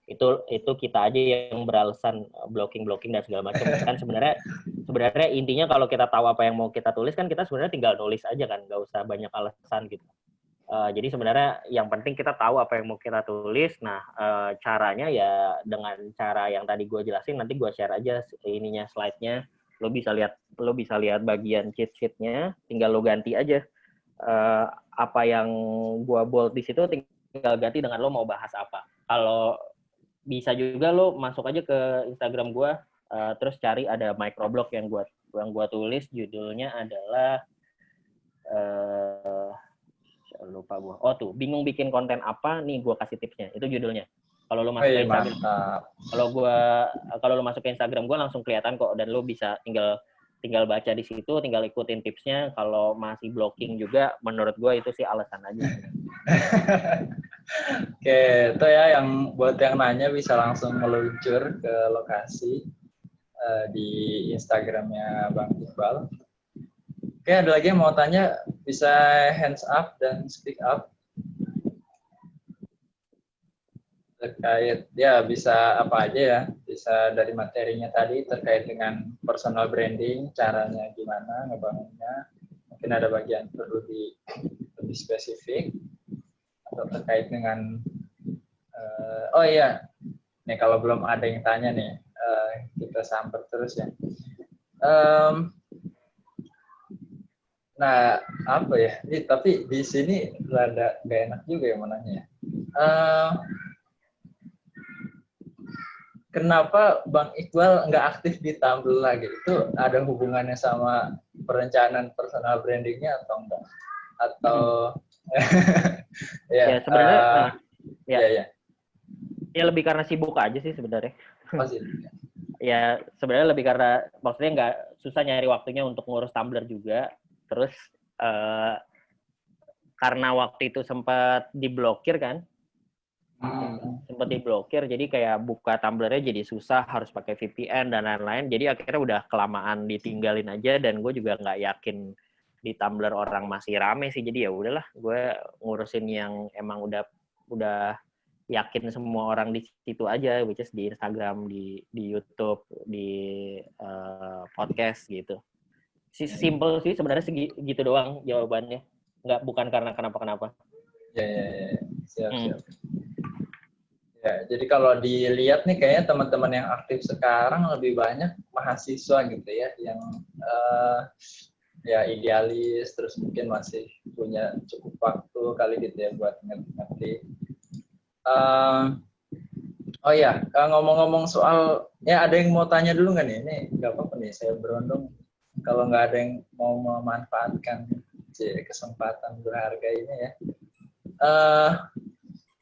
itu kita aja yang beralasan blocking dan segala macam. Kan sebenarnya intinya kalau kita tahu apa yang mau kita tulis kan kita sebenarnya tinggal nulis aja kan, nggak usah banyak alasan gitu. Jadi sebenarnya yang penting kita tahu apa yang mau kita tulis. Nah, caranya ya dengan cara yang tadi gue jelasin, nanti gue share aja ininya slide-nya. Lo bisa lihat bagian cheat sheet-nya, tinggal lo ganti aja apa yang gue bold di situ, tinggal ganti dengan lo mau bahas apa. Kalau bisa juga lo masuk aja ke Instagram gue, terus cari ada microblog yang gue tulis, judulnya adalah lupa gue. Oh tuh, bingung bikin konten apa nih, gue kasih tipsnya. Itu judulnya. Kalau lo masuk ke Instagram, kalau lo masuk ke Instagram gue langsung kelihatan kok, dan lo bisa tinggal baca di situ, tinggal ikutin tipsnya. Kalau masih blocking juga, menurut gue itu sih alasan aja. Oke, itu ya yang buat yang nanya bisa langsung meluncur ke lokasi di Instagramnya Bang Iqbal. Oke, ada lagi yang mau tanya, bisa hands up dan speak up. Terkait, ya bisa apa aja ya, bisa dari materinya tadi terkait dengan personal branding, caranya gimana ngebangunnya, mungkin ada bagian perlu lebih spesifik, atau terkait dengan, oh iya, nih kalau belum ada yang tanya nih, kita samper terus ya. Nah, apa ya, tapi di sini rada gak enak juga ya mau nanya. Kenapa Bang Iqbal nggak aktif di Tumblr lagi? Itu ada hubungannya sama perencanaan personal brandingnya atau enggak? Atau ya sebenarnya ya lebih karena sibuk aja sih sebenarnya. Ya sebenarnya lebih karena maksudnya nggak susah nyari waktunya untuk ngurus Tumblr juga. Terus karena waktu itu sempat diblokir kan. Sempat diblokir, jadi kayak buka Tumblr-nya jadi susah, harus pakai VPN dan lain-lain. Jadi akhirnya udah kelamaan ditinggalin aja, dan gue juga nggak yakin di Tumblr orang masih rame sih. Jadi ya udahlah, gue ngurusin yang emang udah yakin semua orang di situ aja, which is di Instagram, di YouTube, di podcast gitu. Simple sih sebenarnya, segitu doang jawabannya. Bukan karena kenapa-kenapa. Ya. Siap. Ya, jadi kalau dilihat nih kayaknya teman-teman yang aktif sekarang lebih banyak mahasiswa gitu ya, yang ya idealis, terus mungkin masih punya cukup waktu kali gitu ya buat ngerti. Oh ya, ngomong-ngomong soal, ya ada yang mau tanya dulu nggak nih? Ini nggak apa-apa nih, saya berondong kalau nggak ada yang mau memanfaatkan kesempatan berharga ini ya.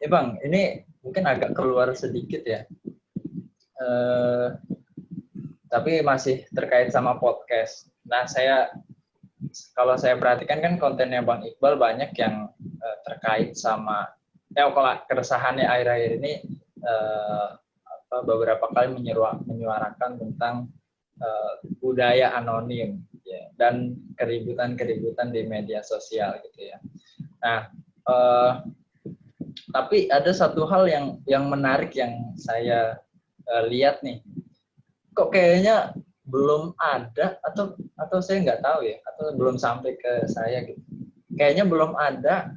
Bang, ini mungkin agak keluar sedikit ya. Tapi masih terkait sama podcast. Nah, kalau saya perhatikan kan kontennya Bang Iqbal banyak yang terkait sama, kalau keresahannya akhir-akhir ini beberapa kali menyuarakan tentang budaya anonim ya, dan keributan-keributan di media sosial gitu ya. Nah, tapi ada satu hal yang menarik yang saya lihat nih, kok kayaknya belum ada atau saya nggak tahu ya, atau belum sampai ke saya gitu. Kayaknya belum ada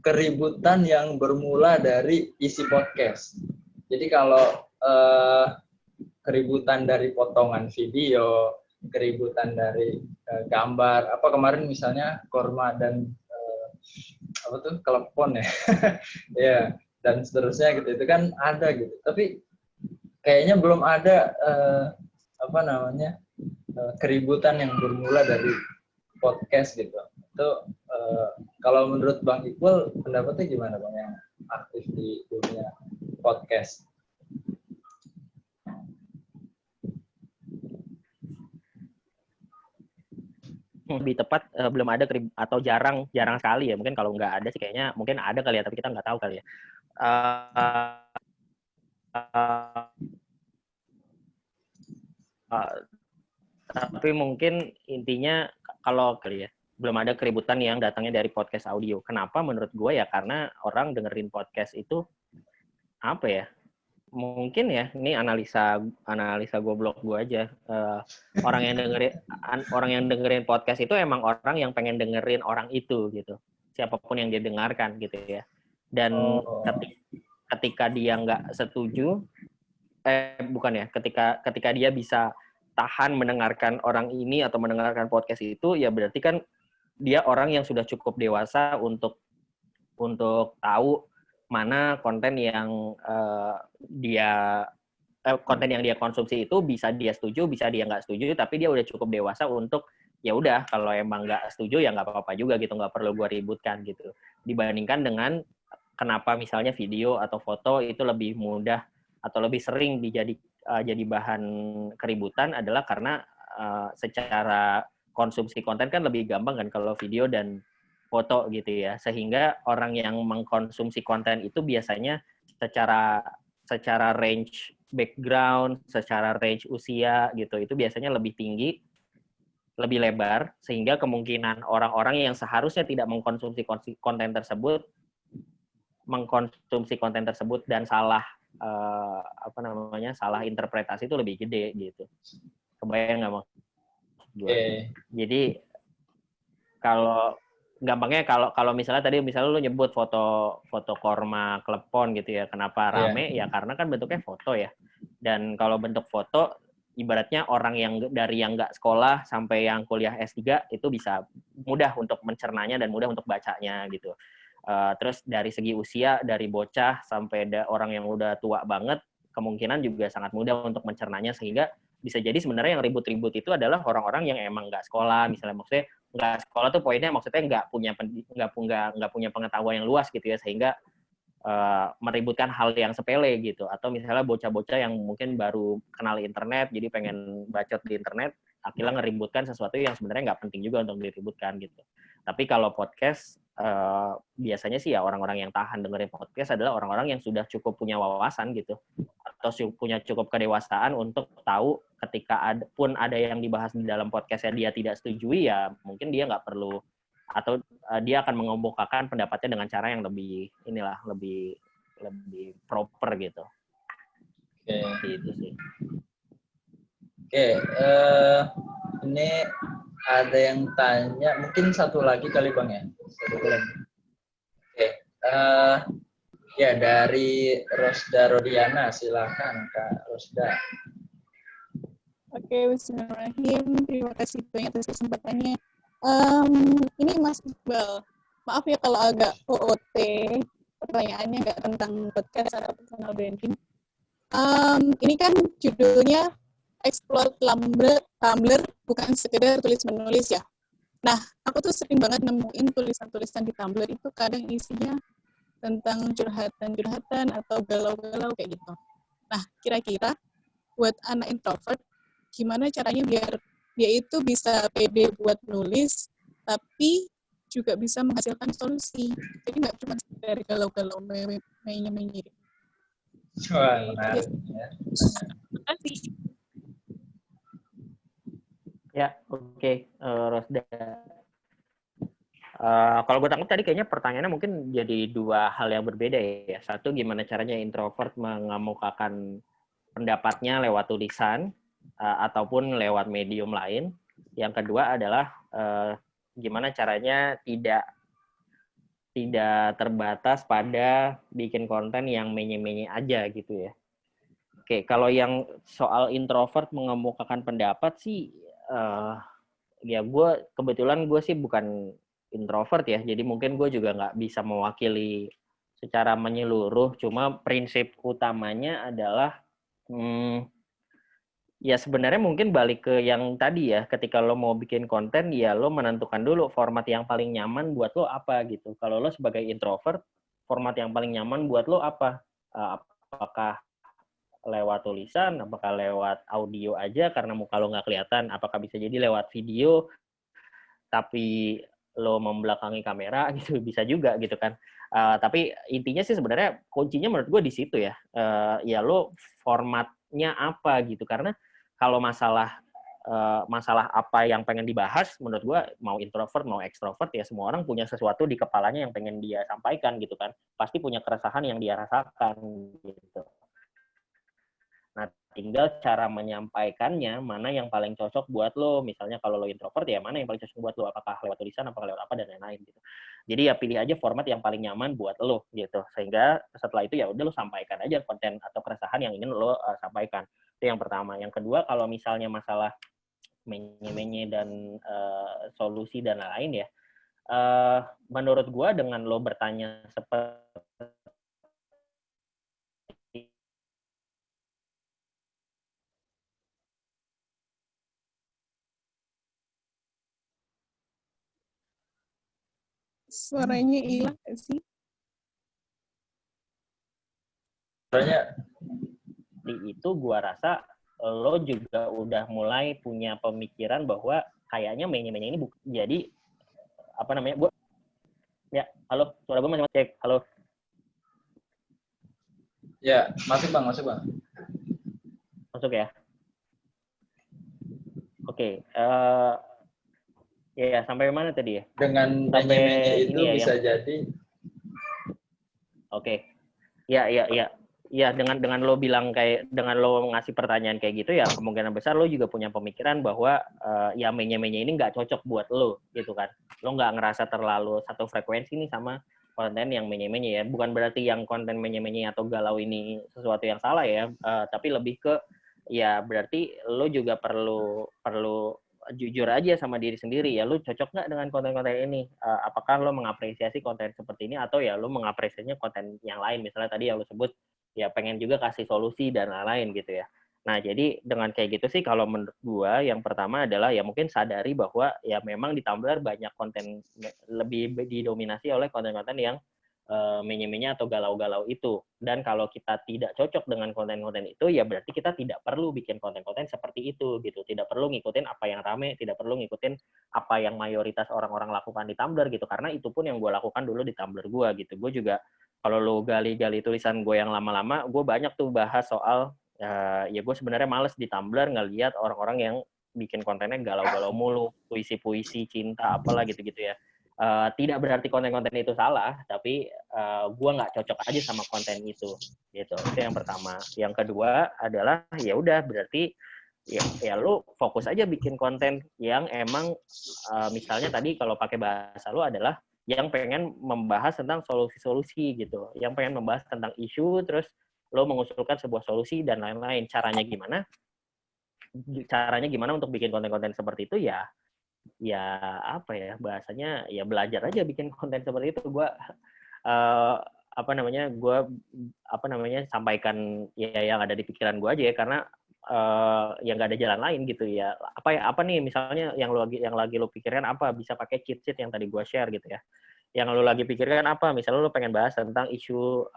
keributan yang bermula dari isi podcast. Jadi kalau keributan dari potongan video, keributan dari gambar, apa kemarin misalnya Korma dan Klepon ya, ya, dan seterusnya gitu, itu kan ada gitu. Tapi kayaknya belum ada keributan yang bermula dari podcast gitu. Itu kalau menurut Bang Iqbal, pendapatnya gimana Bang yang aktif di dunia podcast? Lebih tepat belum ada atau jarang sekali ya, mungkin kalau nggak ada sih kayaknya mungkin ada kali ya, tapi kita nggak tahu kali ya. Tapi mungkin intinya kalau kali ya belum ada keributan yang datangnya dari podcast audio. Kenapa? Menurut gue ya karena orang dengerin podcast itu apa ya? Mungkin ya, ini analisa goblok gue aja. Orang yang dengerin podcast itu emang orang yang pengen dengerin orang itu gitu. Siapapun yang dia dengarkan gitu ya. Dan ketika dia nggak setuju, ketika dia bisa tahan mendengarkan orang ini atau mendengarkan podcast itu, ya berarti kan dia orang yang sudah cukup dewasa untuk tahu mana konten yang konten yang dia konsumsi itu bisa dia setuju, bisa dia nggak setuju, tapi dia udah cukup dewasa untuk ya udah kalau emang nggak setuju ya nggak apa-apa juga gitu, nggak perlu gue ributkan gitu. Dibandingkan dengan kenapa misalnya video atau foto itu lebih mudah atau lebih sering jadi bahan keributan adalah karena secara konsumsi konten kan lebih gampang kan kalau video dan foto gitu ya, sehingga orang yang mengkonsumsi konten itu biasanya secara range background, secara range usia gitu, itu biasanya lebih tinggi, lebih lebar, sehingga kemungkinan orang-orang yang seharusnya tidak mengkonsumsi konten tersebut dan salah salah interpretasi itu lebih gede gitu. Kebayang nggak maksud gue? Jadi kalau misalnya lu nyebut foto Korma Klepon gitu ya, kenapa rame? Ya karena kan bentuknya foto ya. Dan kalau bentuk foto ibaratnya orang yang dari yang nggak sekolah sampai yang kuliah S3 itu bisa mudah untuk mencernanya dan mudah untuk bacanya gitu. Terus dari segi usia, dari bocah sampai orang yang udah tua banget, kemungkinan juga sangat mudah untuk mencernanya, sehingga bisa jadi sebenarnya yang ribut-ribut itu adalah orang-orang yang emang nggak sekolah, misalnya maksudnya nggak sekolah tuh poinnya maksudnya nggak punya pengetahuan yang luas gitu ya, sehingga meributkan hal yang sepele gitu, atau misalnya bocah-bocah yang mungkin baru kenal internet jadi pengen bacot di internet, akhirnya ngeributkan sesuatu yang sebenarnya nggak penting juga untuk diributkan gitu. Tapi kalau podcast biasanya sih ya orang-orang yang tahan dengerin podcast adalah orang-orang yang sudah cukup punya wawasan gitu, atau punya cukup kedewasaan untuk tahu ketika ada yang dibahas di dalam podcastnya dia tidak setujui, ya mungkin dia nggak perlu, atau dia akan mengemukakan pendapatnya dengan cara yang lebih proper gitu. Gitu sih. Ini ada yang tanya, mungkin satu lagi kali Bang ya. Ya dari Rosda Rodiana, silakan Kak Rosda. Bismillahirrahmanirrahim. Terima kasih banyak atas kesempatannya. Ini Mas Iqbal, maaf ya kalau agak OOT, pertanyaannya nggak tentang podcast atau personal branding. Ini kan judulnya Explore Tumblr, bukan sekedar tulis-menulis ya. Nah, aku tuh sering banget nemuin tulisan-tulisan di Tumblr itu kadang isinya tentang curhatan-curhatan atau galau-galau kayak gitu. Nah, kira-kira buat anak introvert, gimana caranya biar dia itu bisa pede buat nulis, tapi juga bisa menghasilkan solusi. Jadi nggak cuma sekedar galau-galau, menye-menye. Wah, menarik. Ya. Terima kasih. Ya, oke, Rosda. Kalau gue tangkap tadi kayaknya pertanyaannya mungkin jadi dua hal yang berbeda ya. Satu, gimana caranya introvert mengemukakan pendapatnya lewat tulisan ataupun lewat medium lain. Yang kedua adalah gimana caranya tidak terbatas pada bikin konten yang menye-menye aja gitu ya. Oke, kalau yang soal introvert mengemukakan pendapat sih, ya kebetulan gue sih bukan introvert ya, jadi mungkin gue juga nggak bisa mewakili secara menyeluruh, cuma prinsip utamanya adalah ya sebenarnya mungkin balik ke yang tadi ya, ketika lo mau bikin konten, ya lo menentukan dulu format yang paling nyaman buat lo apa gitu. Kalau lo sebagai introvert, format yang paling nyaman buat lo apa? Apakah lewat tulisan, apakah lewat audio aja karena muka lo nggak kelihatan, apakah bisa jadi lewat video, tapi lo membelakangi kamera gitu, bisa juga gitu kan. Tapi intinya sih sebenarnya kuncinya menurut gue di situ ya. Ya lo formatnya apa gitu, karena kalau masalah apa yang pengen dibahas, menurut gue mau introvert mau ekstrovert ya semua orang punya sesuatu di kepalanya yang pengen dia sampaikan gitu kan, pasti punya keresahan yang dia rasakan gitu. Nah, tinggal cara menyampaikannya mana yang paling cocok buat lo. Misalnya kalau lo introvert ya mana yang paling cocok buat lo, apakah lewat tulisan, apakah lewat apa dan lain-lain gitu. Jadi ya pilih aja format yang paling nyaman buat lo gitu. Sehingga setelah itu ya udah lo sampaikan aja konten atau keresahan yang ingin lo sampaikan. Itu yang pertama. Yang kedua, kalau misalnya masalah menye-menye dan solusi dan lain-lain ya, menurut gua dengan lo bertanya seperti Suaranya hilang nggak sih? Sebenarnya itu gua rasa lo juga udah mulai punya pemikiran bahwa kayaknya menye-menye ini jadi apa namanya, gua ya halo, suara gua masih cek, halo ya masuk bang. masuk ya, oke. Ya sampai mana tadi ya? Dengan Sampai menye-menye itu ini ya, bisa jadi. Oke. Ya, dengan lo bilang kayak, dengan lo ngasih pertanyaan kayak gitu ya, kemungkinan besar lo juga punya pemikiran bahwa ya menye-menye ini nggak cocok buat lo gitu kan. Lo nggak ngerasa terlalu satu frekuensi nih sama konten yang menye-menye ya. Bukan berarti yang konten menye-menye atau galau ini sesuatu yang salah ya, tapi lebih ke ya berarti lo juga perlu jujur aja sama diri sendiri ya, lu cocok nggak dengan konten-konten ini? Apakah lo mengapresiasi konten seperti ini atau ya lo mengapresiasinya konten yang lain? Misalnya tadi yang lo sebut ya pengen juga kasih solusi dan lain-lain gitu ya. Nah, jadi dengan kayak gitu sih kalau menurut gua yang pertama adalah ya mungkin sadari bahwa ya memang di Tumblr banyak konten lebih didominasi oleh konten-konten yang menye-menye atau galau-galau itu. Dan kalau kita tidak cocok dengan konten-konten itu, ya berarti kita tidak perlu bikin konten-konten seperti itu gitu. Tidak perlu ngikutin apa yang rame, tidak perlu ngikutin apa yang mayoritas orang-orang lakukan di Tumblr gitu. Karena itu pun yang gue lakukan dulu di Tumblr gue gitu. Gue juga kalau lo gali-gali tulisan gue yang lama-lama, gue banyak tuh bahas soal ya gue sebenarnya males di Tumblr ngeliat orang-orang yang bikin kontennya galau-galau mulu, puisi-puisi cinta apalah gitu-gitu ya. Tidak berarti konten-konten itu salah, tapi gue nggak cocok aja sama konten itu, gitu. Itu yang pertama. Yang kedua adalah ya udah berarti ya lu fokus aja bikin konten yang emang misalnya tadi kalau pakai bahasa lu adalah yang pengen membahas tentang solusi-solusi gitu, yang pengen membahas tentang isu, terus lo mengusulkan sebuah solusi dan lain-lain. Caranya gimana untuk bikin konten-konten seperti itu ya apa ya bahasanya, ya belajar aja bikin konten seperti itu. Gue sampaikan ya yang ada di pikiran gue aja ya, karena ya nggak ada jalan lain gitu ya. Apa nih misalnya yang lagi lo pikirkan apa, bisa pakai cheat sheet yang tadi gue share gitu ya. yang lo lagi pikirkan apa? Misalnya lo pengen bahas tentang isu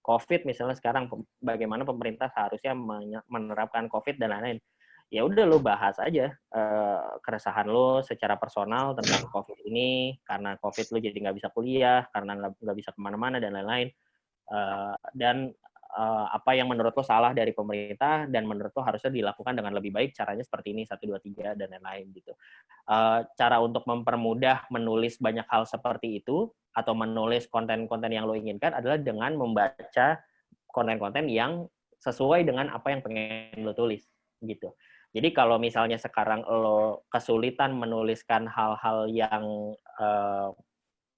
COVID misalnya sekarang, bagaimana pemerintah seharusnya menerapkan COVID dan lain-lain. Ya udah lo bahas aja keresahan lo secara personal tentang COVID ini, karena COVID lo jadi nggak bisa kuliah, karena nggak bisa kemana-mana dan lain-lain. Dan apa yang menurut lo salah dari pemerintah dan menurut lo harusnya dilakukan dengan lebih baik, caranya seperti ini 1, 2, 3 dan lain-lain gitu. Cara untuk mempermudah menulis banyak hal seperti itu atau menulis konten-konten yang lo inginkan adalah dengan membaca konten-konten yang sesuai dengan apa yang pengen lo tulis gitu. Jadi kalau misalnya sekarang lo kesulitan menuliskan hal-hal yang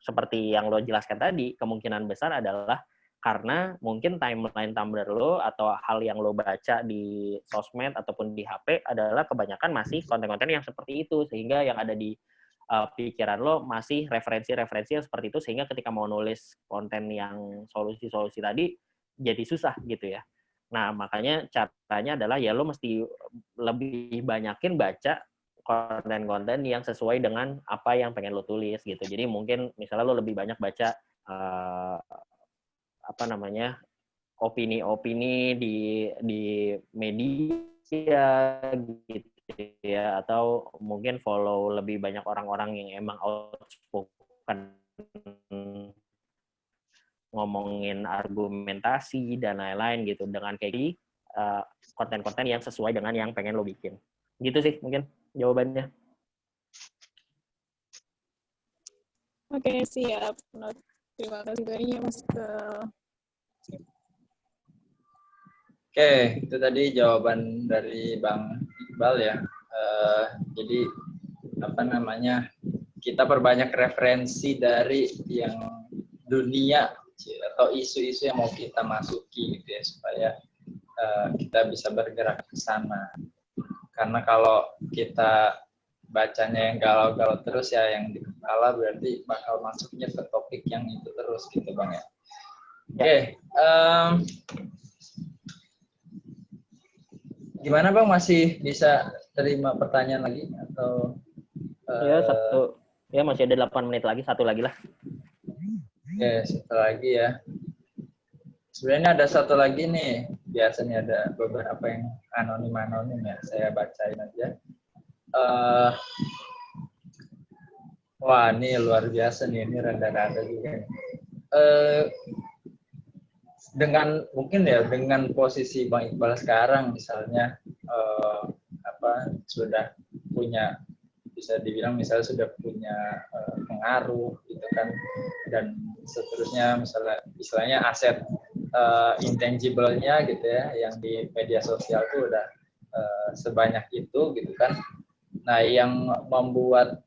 seperti yang lo jelaskan tadi, kemungkinan besar adalah karena mungkin timeline Tumblr lo atau hal yang lo baca di sosmed ataupun di HP adalah kebanyakan masih konten-konten yang seperti itu, sehingga yang ada di pikiran lo masih referensi-referensi yang seperti itu, sehingga ketika mau nulis konten yang solusi-solusi tadi jadi susah gitu ya. Nah, makanya caranya adalah ya lo mesti lebih banyakin baca konten-konten yang sesuai dengan apa yang pengen lo tulis gitu. Jadi mungkin misalnya lo lebih banyak baca opini-opini di media gitu ya, atau mungkin follow lebih banyak orang-orang yang emang outspoken ngomongin argumentasi dan lain-lain gitu, dengan kayak konten-konten yang sesuai dengan yang pengen lo bikin. Gitu sih mungkin jawabannya. Oke, siap. Terima kasih banyak, Mas. Oke, itu tadi jawaban dari Bang Iqbal ya. Jadi kita perbanyak referensi dari yang dunia atau isu-isu yang mau kita masuki gitu ya, supaya kita bisa bergerak ke sana. Karena kalau kita bacanya yang galau-galau terus ya, yang di kepala, berarti bakal masuknya ke topik yang itu terus gitu Bang ya. Oke. Gimana Bang, masih bisa terima pertanyaan lagi atau masih ada 8 menit lagi, satu lagi lah. Oke, satu lagi ya. Sebenarnya ada satu lagi nih, biasanya ada beberapa yang anonim ya, saya bacain aja. Wah, ini luar biasa nih, ini rada-rada juga. Dengan posisi Bang Iqbal sekarang misalnya sudah punya, bisa dibilang misalnya sudah punya pengaruh gitu kan, dan seterusnya, misalnya istilahnya aset intangible-nya gitu ya, yang di media sosial itu udah sebanyak itu gitu kan. Nah, yang membuat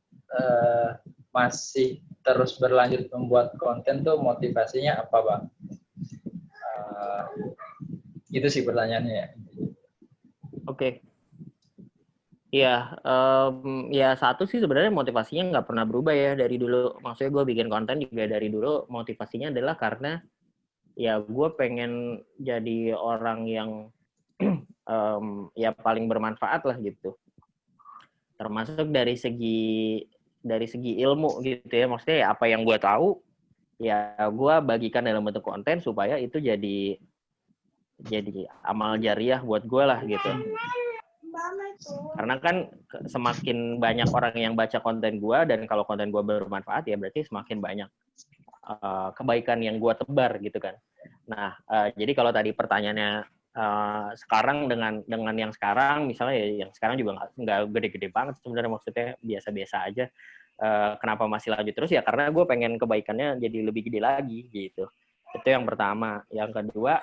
masih terus berlanjut membuat konten tuh motivasinya apa Bang? Itu sih pertanyaannya ya. Oke. Ya, ya satu sih sebenarnya motivasinya nggak pernah berubah ya dari dulu. Maksudnya gue bikin konten juga dari dulu, motivasinya adalah karena ya gue pengen jadi orang yang ya paling bermanfaat lah gitu. Termasuk dari segi ilmu gitu ya. Maksudnya ya apa yang gue tahu ya gue bagikan dalam bentuk konten supaya itu jadi amal jariah buat gue lah gitu. Karena kan semakin banyak orang yang baca konten gue, dan kalau konten gue bermanfaat ya berarti semakin banyak kebaikan yang gue tebar gitu kan. Nah, jadi kalau tadi pertanyaannya sekarang dengan yang sekarang, misalnya ya yang sekarang juga nggak gede-gede banget sebenarnya, maksudnya biasa-biasa aja. Kenapa masih lanjut terus ya karena gue pengen kebaikannya jadi lebih gede lagi gitu. Itu yang pertama. Yang kedua,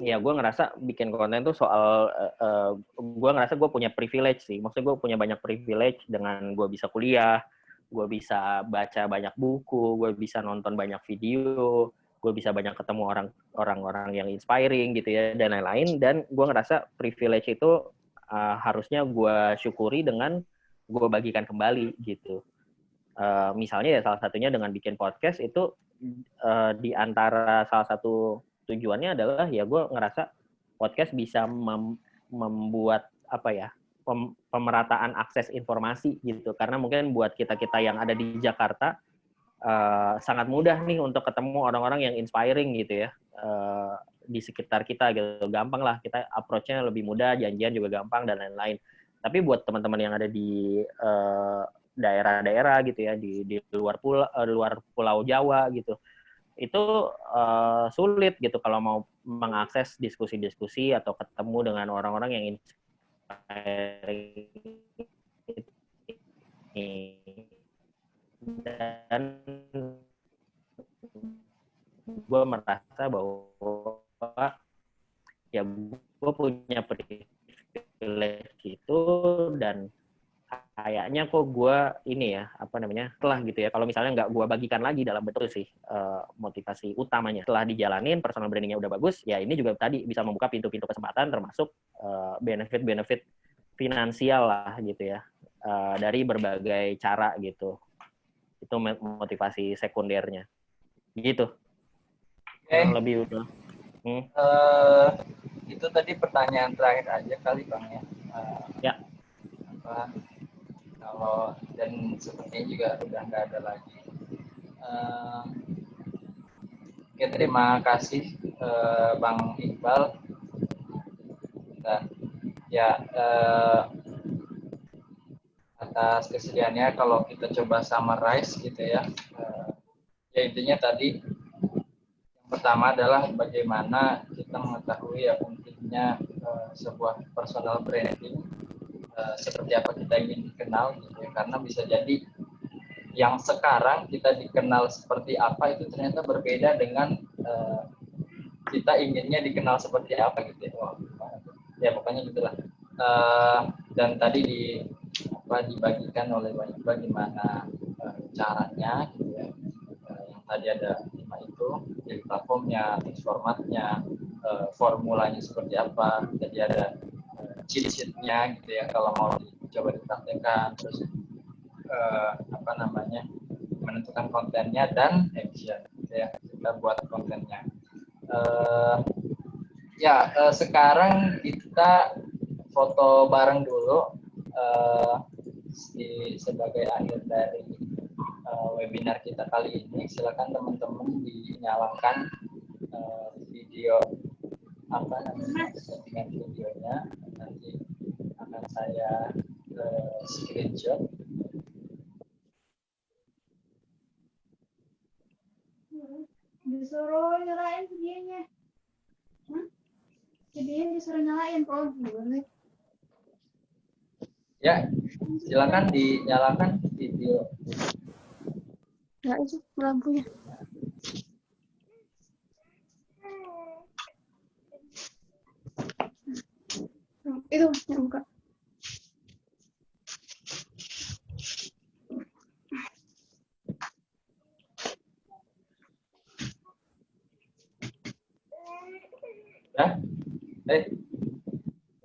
ya gue ngerasa bikin konten tuh soal gue ngerasa gue punya privilege sih. Maksudnya gue punya banyak privilege dengan gue bisa kuliah, gue bisa baca banyak buku, gue bisa nonton banyak video, gue bisa banyak ketemu orang-orang yang inspiring gitu ya, dan lain-lain. Dan gue ngerasa privilege itu harusnya gue syukuri dengan gue bagikan kembali gitu. Misalnya ya salah satunya dengan bikin podcast itu di antara salah satu tujuannya adalah ya gue ngerasa podcast bisa membuat pemerataan akses informasi gitu, karena mungkin buat kita yang ada di Jakarta sangat mudah nih untuk ketemu orang-orang yang inspiring gitu ya di sekitar kita gitu. Gampang lah, kita approach-nya lebih mudah, janjian juga gampang dan lain-lain. Tapi buat teman-teman yang ada di daerah-daerah gitu ya, di luar pulau Jawa gitu, itu sulit gitu kalau mau mengakses diskusi-diskusi atau ketemu dengan orang-orang yang inspiring. Dan gue merasa bahwa ya gue punya privilege itu, dan kayaknya kok gue ini ya setelah gitu ya, kalau misalnya nggak gue bagikan lagi dalam bentuk sih motivasi utamanya setelah dijalanin personal brandingnya udah bagus ya, ini juga tadi bisa membuka pintu-pintu kesempatan termasuk benefit-benefit finansial lah gitu ya dari berbagai cara gitu. Itu motivasi sekundernya gitu. Lebih udah itu tadi pertanyaan terakhir aja kali Bang ya. Ya. Kalau dan sepertinya juga udah nggak ada lagi. Oke, terima kasih Bang Iqbal. Dan ya atas kesediaannya, kalau kita coba summarize gitu ya. Ya intinya tadi yang pertama adalah bagaimana kita mengetahui ya pentingnya sebuah personal branding, seperti apa kita ingin dikenal gitu ya, karena bisa jadi yang sekarang kita dikenal seperti apa itu ternyata berbeda dengan kita inginnya dikenal seperti apa gitu ya. Ya pokoknya gitulah. Dan tadi dibagikan oleh bagaimana caranya gitu ya. Yang tadi ada 5 itu, jadi platformnya, formatnya, formulanya seperti apa, jadi ada cheat sheet-nya gitu ya kalau mau dicoba dipraktekkan, terus menentukan kontennya dan action gitu ya, kita buat kontennya. Sekarang kita foto bareng dulu sebagai akhir dari webinar kita kali ini. Silakan teman-teman dinyalakan video settingan videonya, nanti akan saya screenshot. Disuruh nyalain videonya. Videonya disuruh nyalain, oh gimana? Ya, silakan dinyalakan video. Ya itu lampunya. Itu yang buka.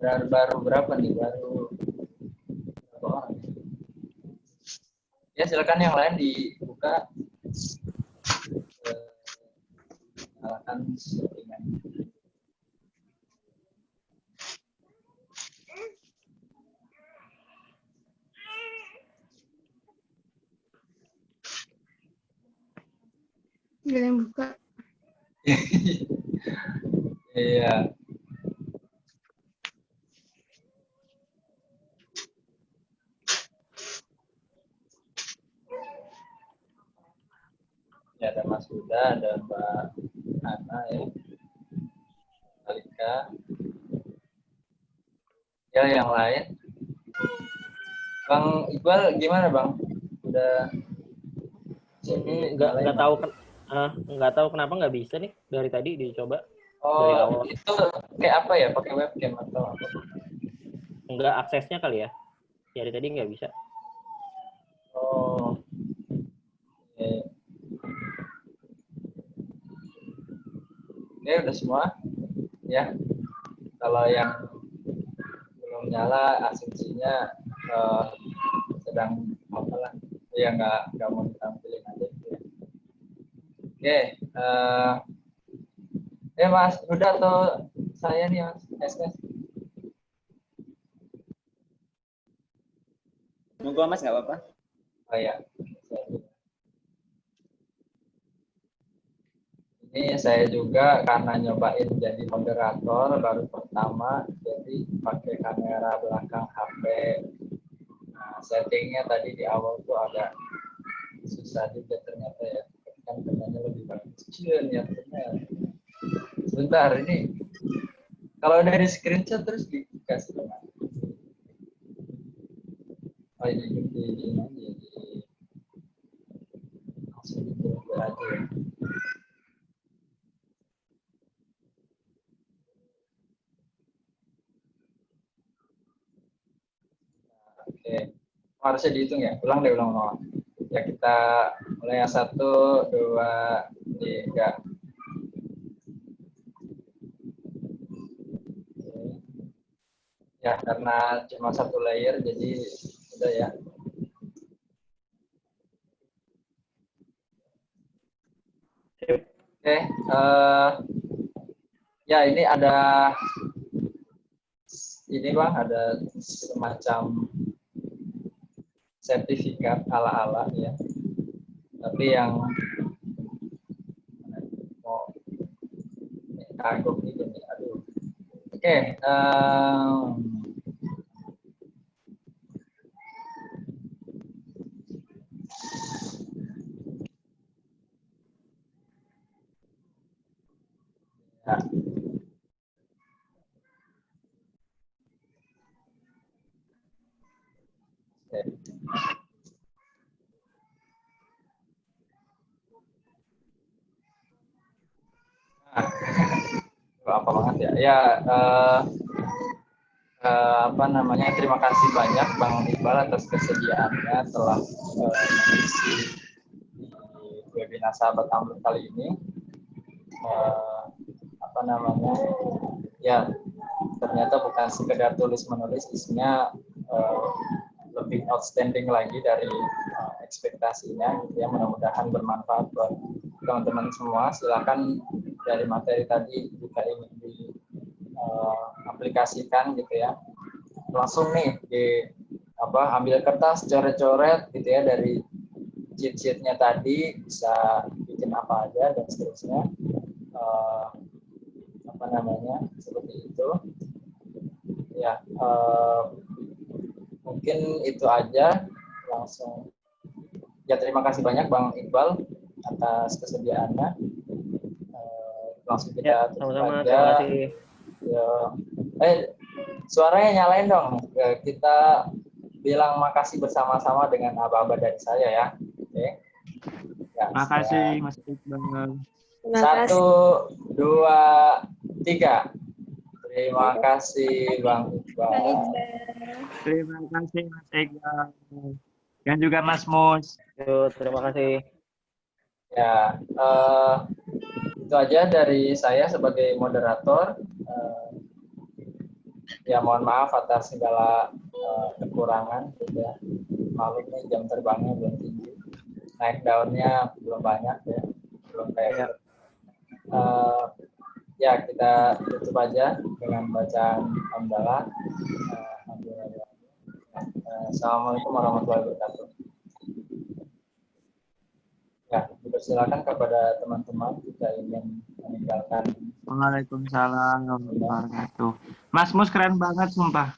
Ya, baru berapa nih? Baru berapa orang? Ya, silakan yang lain dibuka. Nyalakan settingan. Gak ada yang buka. Iya. Ya, ada Mas Huda, ada Mbak Ana ya, Alika. Ya, yang lain. Bang Iqbal gimana Bang? Udah nggak tahu kenapa nggak bisa nih dari tadi dicoba. Oh, dari awal. Itu kayak apa ya? Pakai webcam atau apa? Enggak, aksesnya kali ya. Dari tadi nggak bisa. Oh. Oke. Oke, udah semua. Ya. Kalau yang belum nyala, asumsinya sedang apalah. Ya nggak mau ditampilin aja. Oke. Mas Huda atau saya nih Mas? Monggo Mas, nggak apa-apa. Oh ya. Ini saya juga karena nyobain jadi moderator baru pertama, jadi pakai kamera belakang HP. Nah, settingnya tadi di awal tuh agak susah juga ternyata ya. Kan katanya lebih bagus. Iya, ternyata. Sebentar, ini kalau dari screenshot terus dikasih kemana? Oh, ini di langsung dikirim aja ya. Oke, harusnya dihitung ya. Ulang. Ya kita mulai yang 1, 2, 3. Ya, karena cuma 1 layer, jadi udah ya. Oke, ya ini ada Bang, ada semacam sertifikat ala-ala ya. Tapi yang mau kagok ini, aduh. Oke, ya. Nah, apa banget ya? Ya, apa namanya? Terima kasih banyak Bang Iqbal atas kesediaannya telah mengisi di webinar Sahabat Amrut kali ini. Apa namanya? Ya, ternyata bukan sekedar tulis-menulis, isinya lebih outstanding lagi dari ekspektasinya, gitu ya. Mudah-mudahan bermanfaat buat teman-teman semua. Silakan dari materi tadi jika ingin diaplikasikan gitu ya, langsung nih ambil kertas, coret-coret gitu ya, dari cheat-sheetnya tadi bisa bikin apa aja dan seterusnya. Apa namanya, seperti itu ya. Mungkin itu aja, langsung ya. Terima kasih banyak Bang Iqbal atas kesediaannya. Langsung kita sama-sama, aja. terima kasih. Ya. Suaranya nyalain dong. Kita bilang makasih bersama-sama dengan aba-aba dari saya ya. Oke. Ya, makasih Mas Iqbal. 1, 2, 3. Terima kasih Bang Iqbal. Terima kasih Mas Iqbal. Dan juga Mas Mus. Yuk, terima kasih. Ya, itu aja dari saya sebagai moderator. Ya, mohon maaf atas segala kekurangan. Ya. Maklum nih, jam terbangnya belum tinggi, naik daunnya belum banyak ya, belum kayak. Ya, kita tutup aja dengan bacaan hamdalah. Assalamualaikum warahmatullahi wabarakatuh. Ya, dipersilakan kepada teman-teman jika ingin meninggalkan. Waalaikumsalam warahmatullahi wabarakatuh. Mas Mus keren banget sumpah.